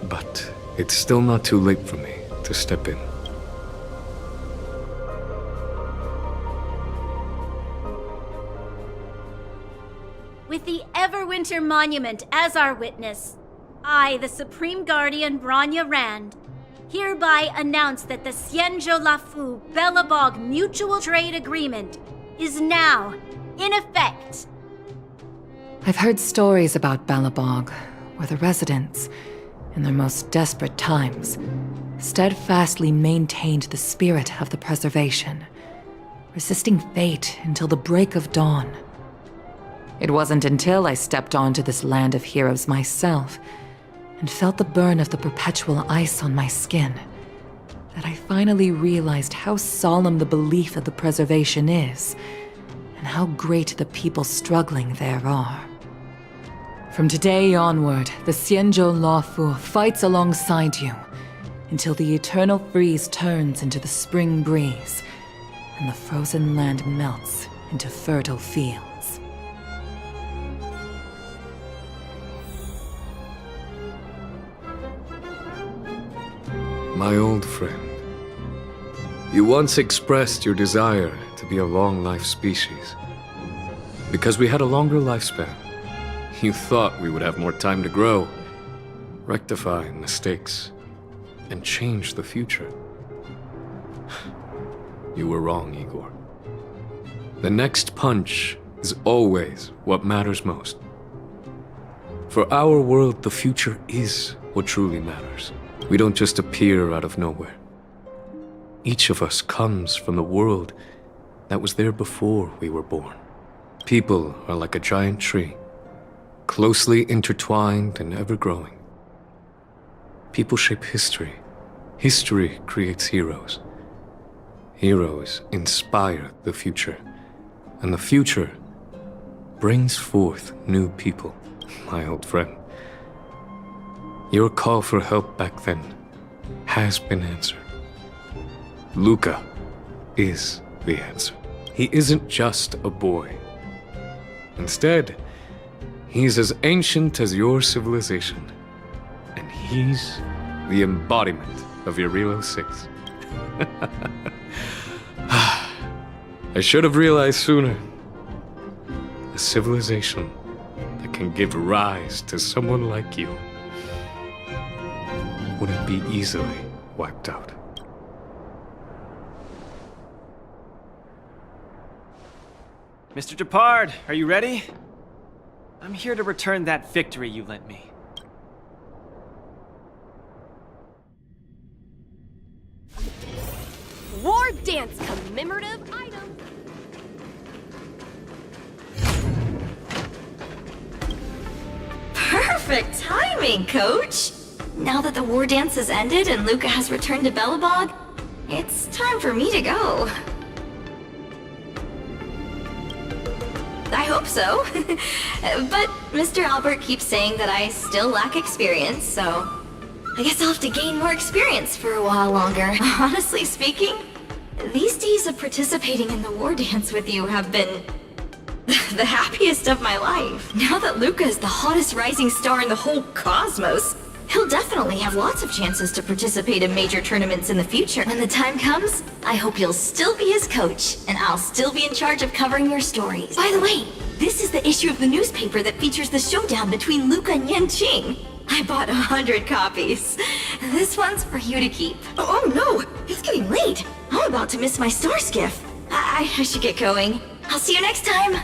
But it's still not too late for me to step in. With the Everwinter Monument as our witness, I, the Supreme Guardian Branya Rand, hereby announce that the Xianzhou Lafu Belobog Mutual Trade Agreement is now in effect. I've heard stories about Belobog, where the residents, in their most desperate times, steadfastly maintained the spirit of the preservation, resisting fate until the break of dawn. It wasn't until I stepped onto this land of heroes myself and felt the burn of the perpetual ice on my skin that I finally realized how solemn the belief of the preservation is and how great the people struggling there are. From today onward, the Xianzhou Lafu fights alongside you until the eternal freeze turns into the spring breeze and the frozen land melts into fertile fields. My old friend, you once expressed your desire to be a long-life species. Because we had a longer lifespan, you thought we would have more time to grow, rectify mistakes, and change the future. You were wrong, Igor. The next punch is always what matters most. For our world, the future is what truly matters. We don't just appear out of nowhere. Each of us comes from the world that was there before we were born. People are like a giant tree, closely intertwined and ever-growing. People shape history. History creates heroes. Heroes inspire the future. And the future brings forth new people, my old friend. Your call for help back then has been answered. Luca is the answer. He isn't just a boy. Instead, he's as ancient as your civilization. And he's the embodiment of your Relo 6. I should have realized sooner. A civilization that can give rise to someone like you wouldn't be easily wiped out. Mr. Depard, are you ready? I'm here to return that victory you lent me. Wardance commemorative item. Perfect timing, Coach! Now that the Wardance has ended and Luca has returned to Belobog, it's time for me to go. I hope so. But Mr. Albert keeps saying that I still lack experience, so I guess I'll have to gain more experience for a while longer. Honestly speaking, these days of participating in the Wardance with you have been the happiest of my life. Now that Luca is the hottest rising star in the whole cosmos, he'll definitely have lots of chances to participate in major tournaments in the future. When the time comes, I hope you'll still be his coach, and I'll still be in charge of covering your stories. By the way, this is the issue of the newspaper that features the showdown between Luca and Yanqing. I bought 100 copies. This one's for you to keep. Oh no, it's getting late. I'm about to miss my star skiff. I should get going. I'll see you next time.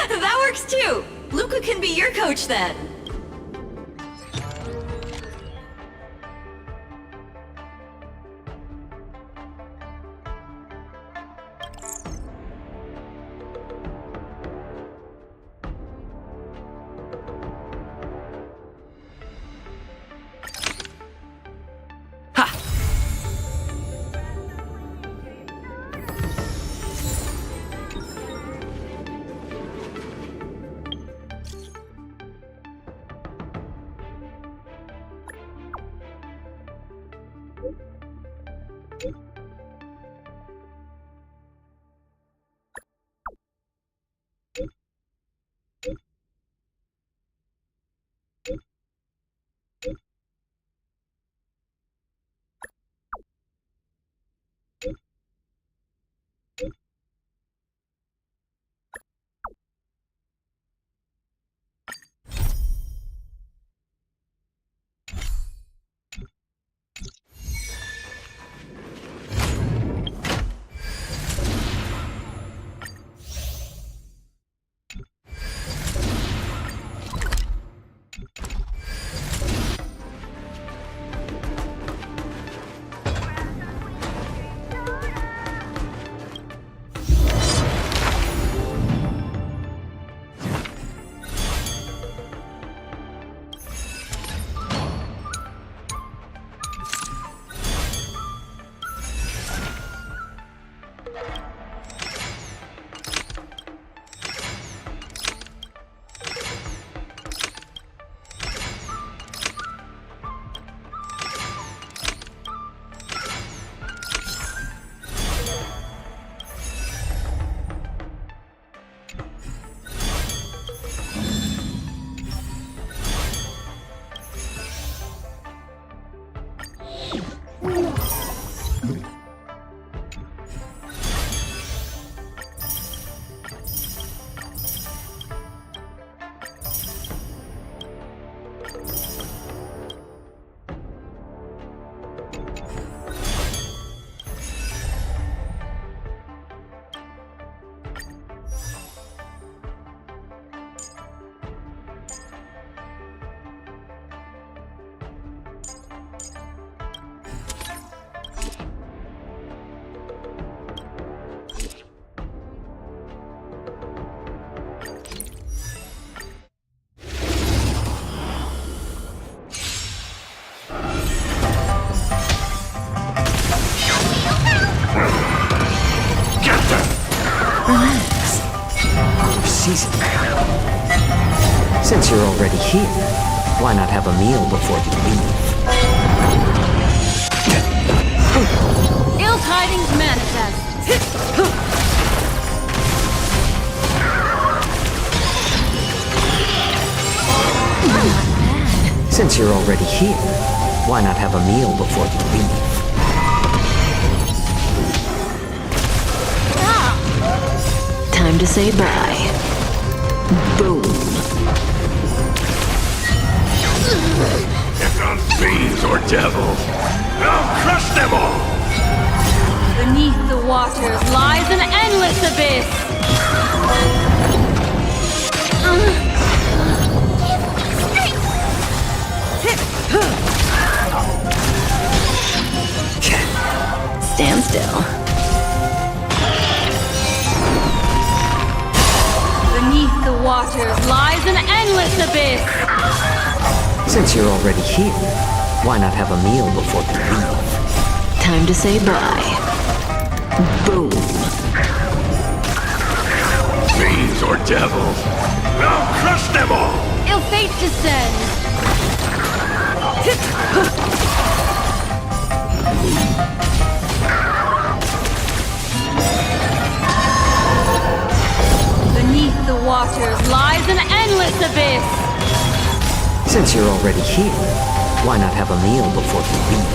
That works too. Luca can be your coach then. season. Since you're already here, why not have a meal before you leave? Ill tidings manifest. Since you're already here, why not have a meal before you leave? Time to say bye. Boom. Here comes fiends or devils. I'll crush them all! Beneath the waters lies an endless abyss. Stand still. Beneath the waters lies an endless abyss. Since you're already here, why not have a meal before you leave? Time to say bye. Boom. Fiends or devils. I'll crush them all! Ill fate descends. Beneath the waters lies an endless abyss. Since you're already here, why not have a meal before you leave?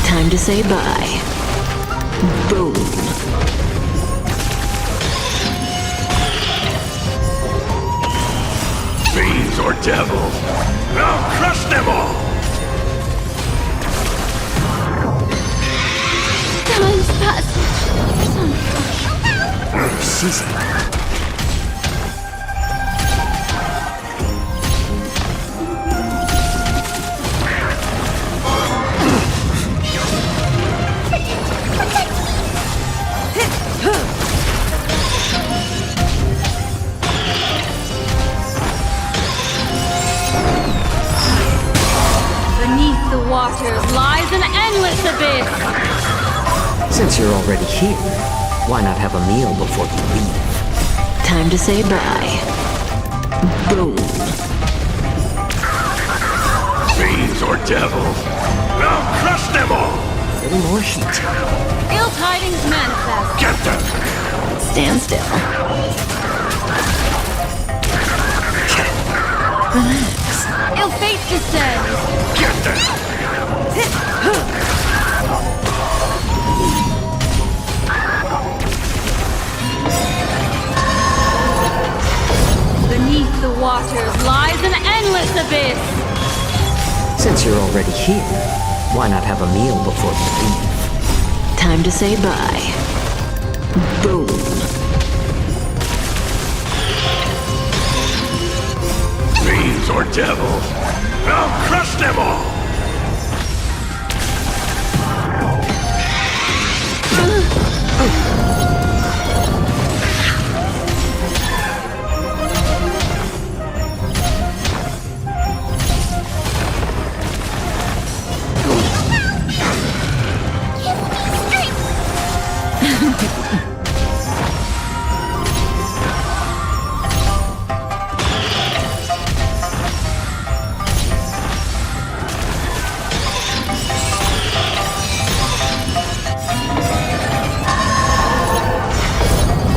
Time to say bye. Boom. Fiends or devils. I'll crush them all! Time's passage. Season. Beneath the waters lies an endless abyss. Since you're already here, why not have a meal before you leave? Time to say bye. Boom. Fiends or devils. I'll crush them all! A little more heat. Ill tidings manifest. Get them! Stand still. Relax. Ill fate descends. Get them! Beneath the waters lies an endless abyss. Since you're already here, why not have a meal before you leave? Time to say bye. Boom. Fiends or devils. I'll crush them all!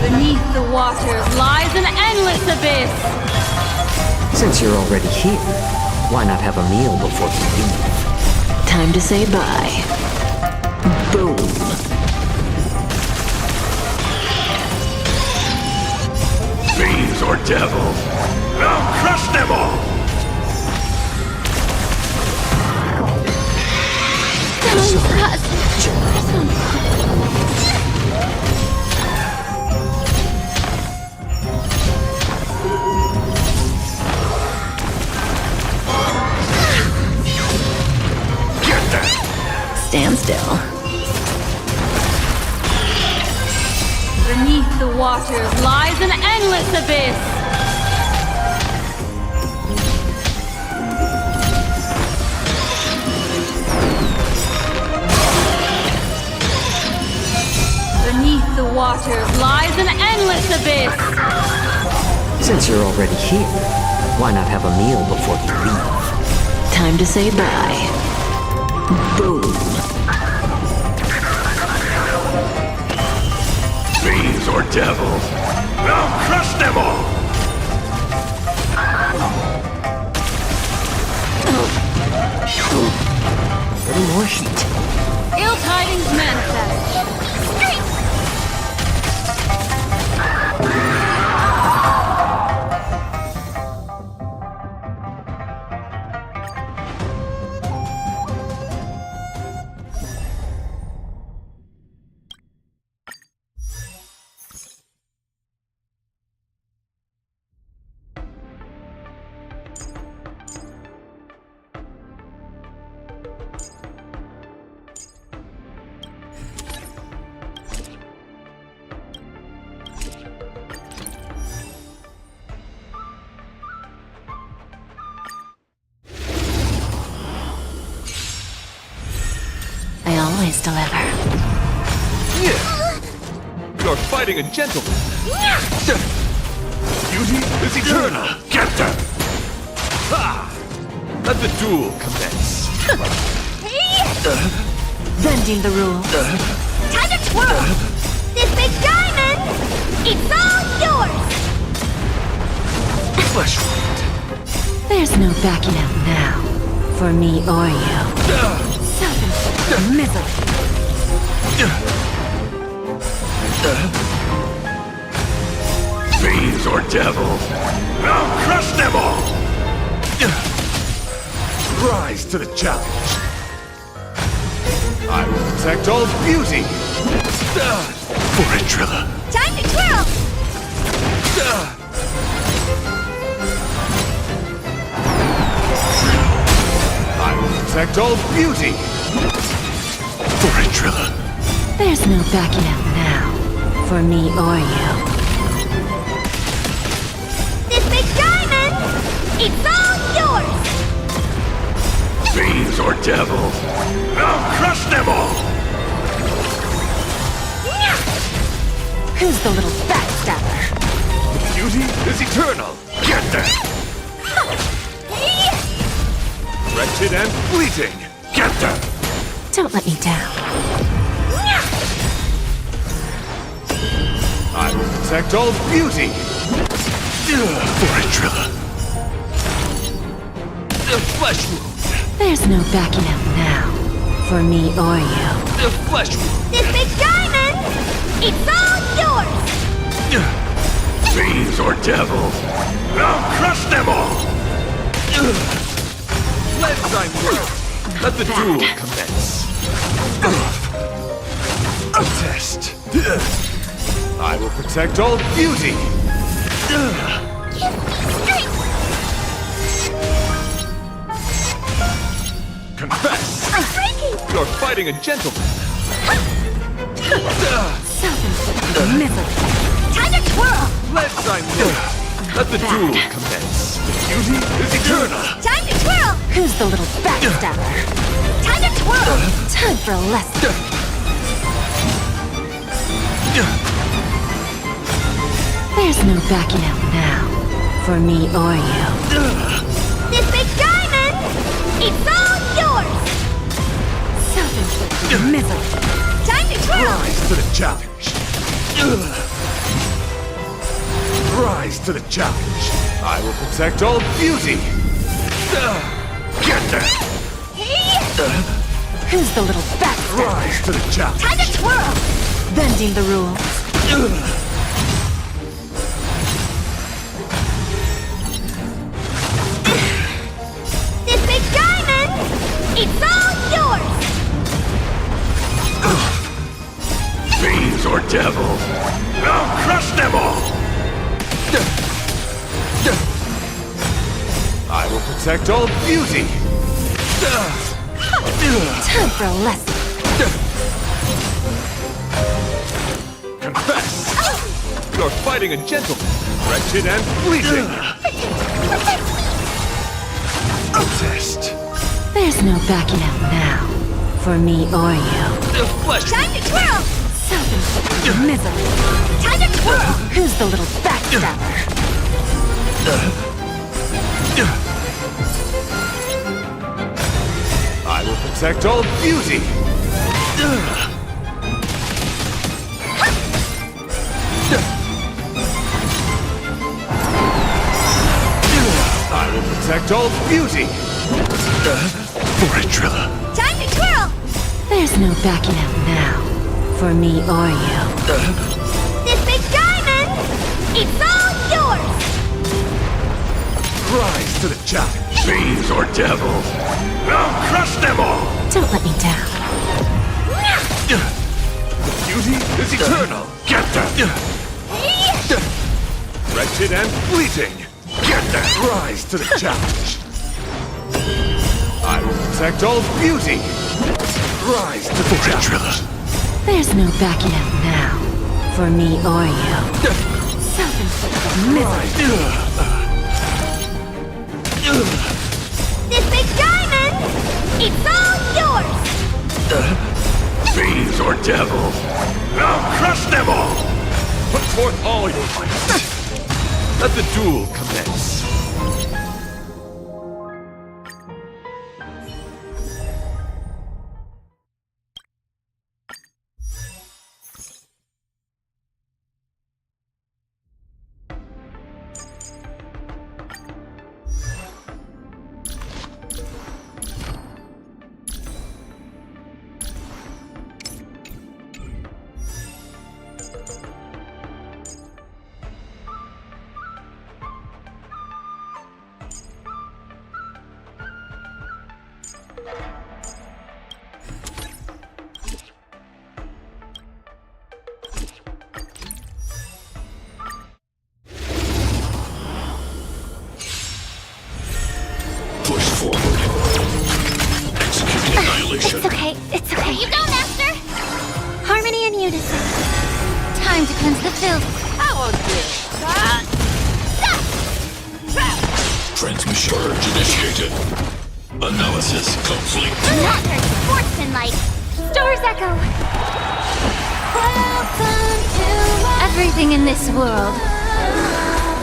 Beneath the waters lies an endless abyss. Since you're already here, why not have a meal before you leave? Time to say bye. Boom. Fiends or devils. I'll crush them all! Time's passage. Stand still. Beneath the waters lies an endless abyss. Beneath the waters lies an endless abyss. Since you're already here, why not have a meal before you leave? Time to say bye. Boom. Fiends or devils, I'll crush them all! Little more heat. Ill tidings manifest. I always deliver. You're fighting a gentleman. Beauty is eternal. Get them! Let the duel commence. Bending the rules. Time to twirl! This big diamond! It's all yours! Flesh wound. There's no backing out now. For me or you. Self-inflicted misery. Fiends or devils, I'll crush them all! Rise to the challenge. I will protect all beauty. For it, Trilla. Time to twirl! I will protect all beauty. For it, Trilla. There's no backing out now. For me or you. This big diamond! It's all yours! Fiends or devils, I'll crush them all! Who's the little backstabber? Beauty is eternal. Get them! Wretched and fleeting. Get them! Don't let me down. I will protect all beauty. For it, Trilla. The flesh wound. There's no backing out now. For me or you. The flesh wound. This big diamond! It's all yours! Fiends or devils, I'll crush them all! Cleanse thy world. Let the duel commence. A test. I will protect all beauty. Confess. You're fighting a gentleman. Self-inflicted misery. Time to twirl! Cleanse thy world. Let the duel commence. Beauty is eternal. Time to twirl! Who's the little backstabber? Time to twirl! Time for a lesson. There's no backing out now. For me or you. This big diamond! It's all yours! Self-inflicted misery. Time to twirl! Rise to the challenge. Rise to the challenge. I will protect all beauty. Get them! Who's the little backstabber? Rise to the challenge. Time to twirl! Bending the rules. This big diamond! It's all yours! Fiends or devils, I'll crush them all! I will protect all beauty. Time for a lesson. Confess. You're fighting a gentleman. Wretched and fleeting. A test. There's no backing out now. For me or you. The flesh. Time to twirl! Self-inflicted misery. Time to twirl! Who's the little backstabber? I will protect all beauty! I will protect all beauty! For it, Trilla. Time to twirl! There's no backing out now. For me or you. This big diamond! It's all yours! Rise to the challenge. Fiends or devils. I'll crush them all! Don't let me down. Beauty is eternal. Get that! Wretched and fleeting. Get that! Rise to the challenge. I will protect all beauty. Rise to the challenge. There's no backing out now. For me or you. Self-inflicted misery. This big diamond! It's all yours! Fiends or devils. I'll crush them all! Put forth all your might. Let the duel commence. Push forward. Executing annihilation. It's okay, it's okay. You go, Master! Harmony and unison. Time to cleanse the filth. I won't do it. Transmission purge initiated. Analysis complete. Not her sportsmanlike. Stars echo. Everything in this world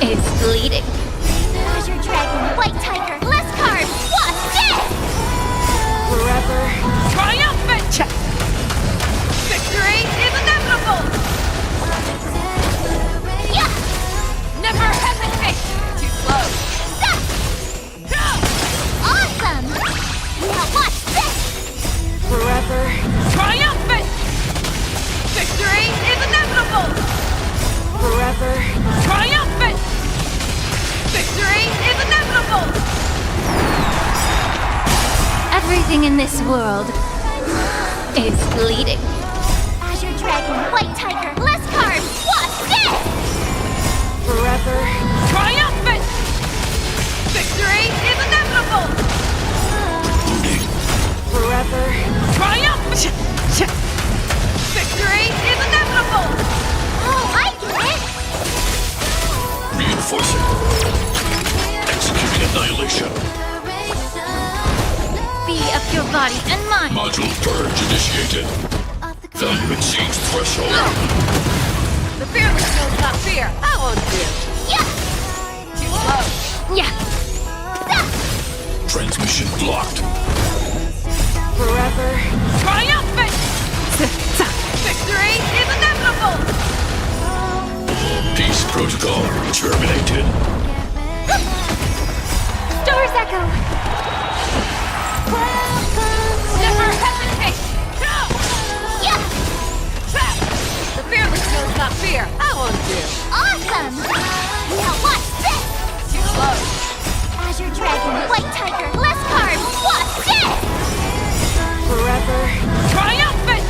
is bleeding. Azure dragon, white tiger, less carbs. What's this? Forever triumphant! Victory is inevitable! Yeah! Never hesitate! Too slow! Awesome! Now watch this! Forever triumphant! Victory is inevitable! Forever triumphant! Victory is inevitable! Everything in this world is bleeding. Azure dragon, white tiger, less carbs. What's this? Forever triumphant! Victory is inevitable! Forever triumphant! Victory is inevitable! Oh, I get it! Reinforcing. Executing annihilation. Be of your body and mind. Module purge initiated. Value exceeds threshold. The fearless knows not fear. I won't fear. Yeah! Too slow. Yeah! Transmission blocked. Forever triumphant! Victory is inevitable! Peace protocol terminated. Stars echo! Never hesitate! No! Yeah! The fearless knows not fear. I won't fear. Awesome! Now watch this! Too slow. Azure dragon, white tiger, less carbs. What's this? Forever triumphant!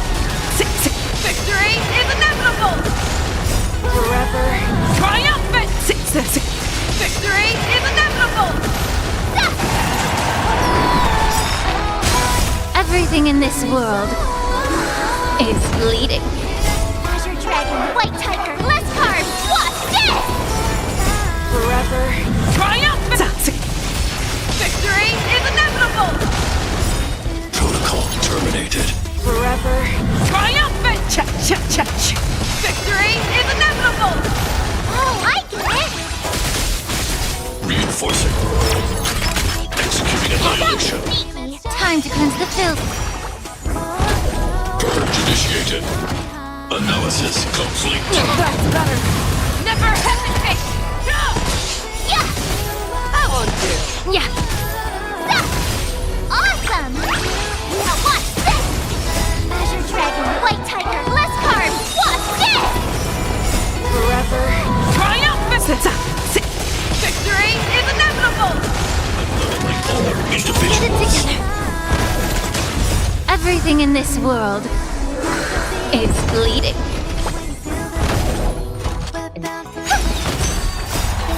Victory is inevitable! Forever triumphant! Victory is inevitable! Everything in this world is bleeding. Azure dragon, white tiger, less carbs. What's this? Forever triumphant! Victory is inevitable! Protocol terminated. Forever triumphant! Victory is inevitable! Oh, I get it! Executing annihilation. Time to cleanse the filth. Purge initiated. Analysis complete. That's better. Never hesitate. No! Yeah! I won't do. Yeah! Awesome! Now watch this! Azure Dragon, White Tiger, less carbs! Watch this! Forever. Triumphant! Victory is inevitable! Get it together. Everything in this world is bleeding.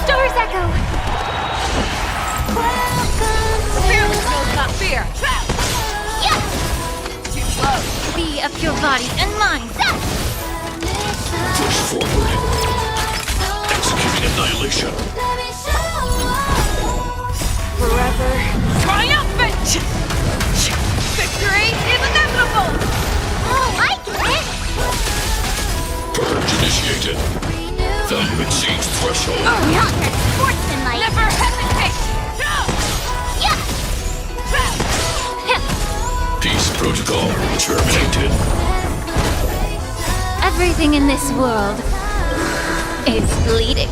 Stars echo! Fearless knows not fear. Yeah! Too slow. Be of your body and mind. Push forward. Executing annihilation. Forever. Triumphant! Victory is inevitable! Oh, I get it! Purge initiated. Value exceeds threshold. Not that sportsmanlike! Never hesitate! No! Yeah! Peace protocol terminated. Everything in this world is bleeding.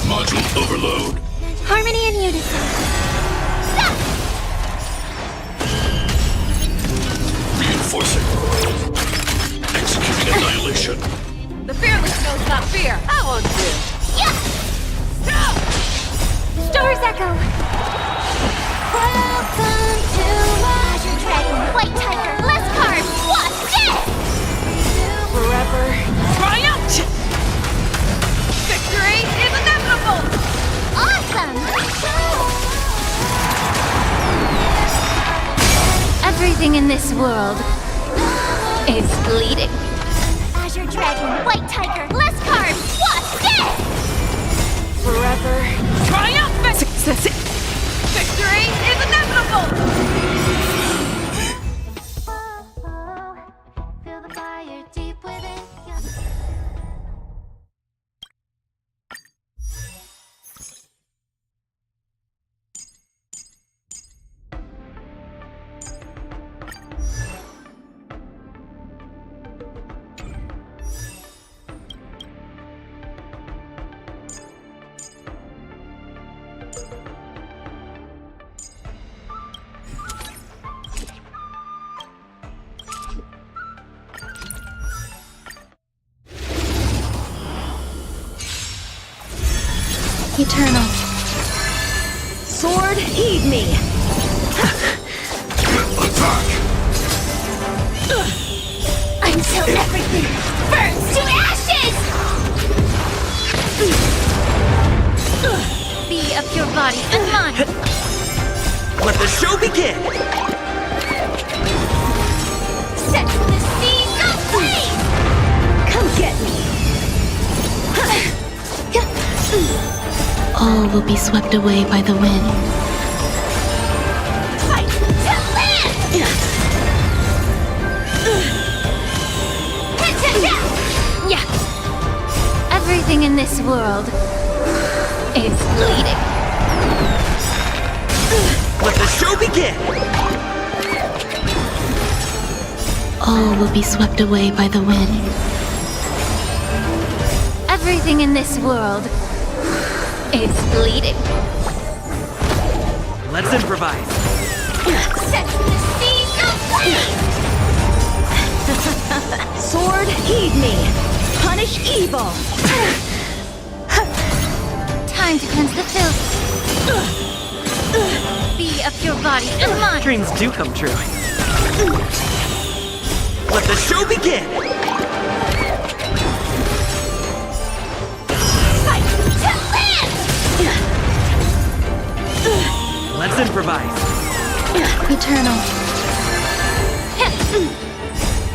Module overload. Harmony and unison. Reinforcing. Executing annihilation. The fearless knows not fear. I won't do. Yeah! Stars echo! Welcome to Azure Dragon, White Tiger, less carbs! Watch this! Forever. Triumph! Victory is inevitable! Awesome! Everything in this world is bleeding. Azure Dragon, White Tiger, less carbs! Watch this! Forever. Triumphant! Victory is inevitable! Feel the fire deep within you. Eternal. Sword, heed me! Attack! Until everything burns to ashes! Be of your body and mind. Let the show begin! Set the seas aflame! Come get me! All will be swept away by the wind. Fight to land! Yeah. Everything in this world is bleeding. Let the show begin! All will be swept away by the wind. Everything in this world is bleeding. Let's improvise. Set the seas aflame! Sword, heed me! Punish evil! Time to cleanse the filth. Be of your body and mind. Dreams do come true. Let the show begin! Fight to land! Let's improvise. Eternal.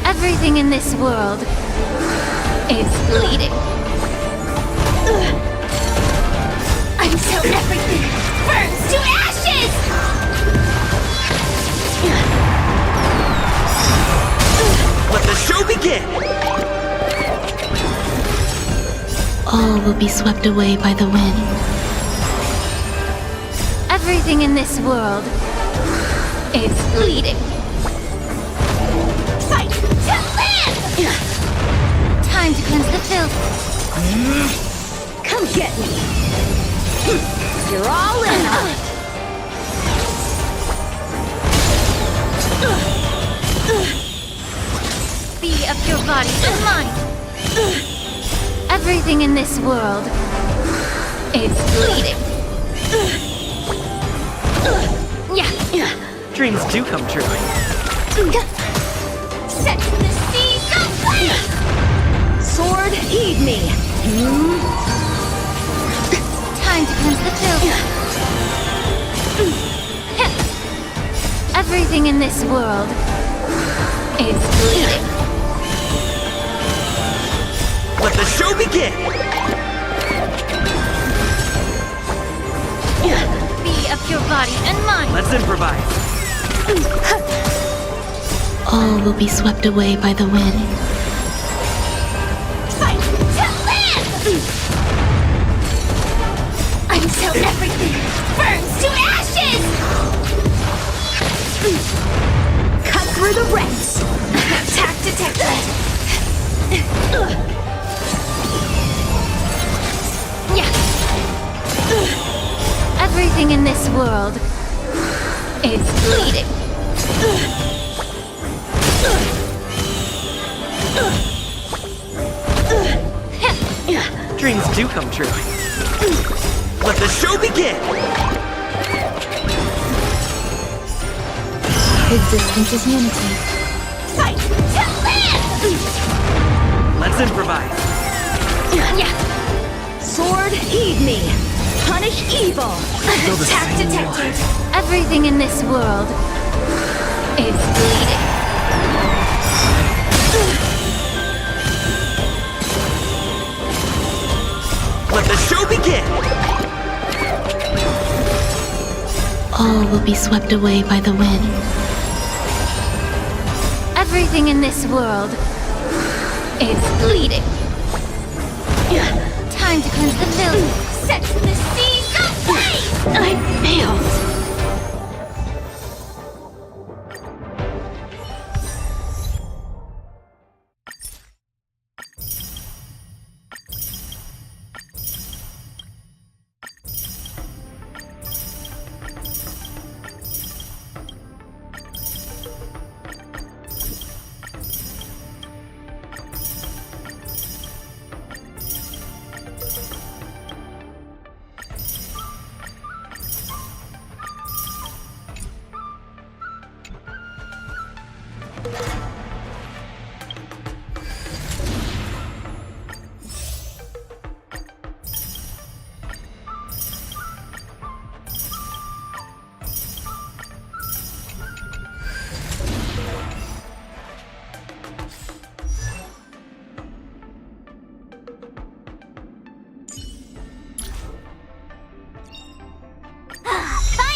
Everything in this world is bleeding. Until everything burns to ashes! Let the show begin! All will be swept away by the wind. Everything in this world is bleeding. Fight to live! Time to cleanse the filth. Come get me. You're all in on it. Be of your body and mind. Everything in this world is bleeding. Dreams do come true. Set the seas aflame! Sword, heed me. Time to cleanse the filth. Everything in this world is bleeding. Let the show begin! Be of your body and mind. Let's improvise. All will be swept away by the wind. Fight to live! Until everything burns to ashes! Cut through the ranks. Attack detected. Everything in this world is bleeding. Dreams do come true. Let the show begin! Existence is unity. Fight to live! Let's improvise. Sword, heed me. Punish evil. Attack detected. Everything in this world is bleeding. Let the show begin! All will be swept away by the wind. Everything in this world is bleeding. Time to cleanse the filth. Set the seas aflame! I failed.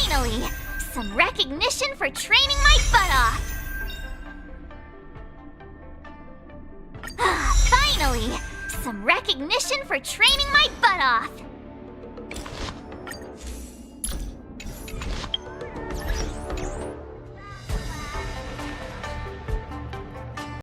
Finally! Some recognition for training my butt off! Finally! Some recognition for training my butt off!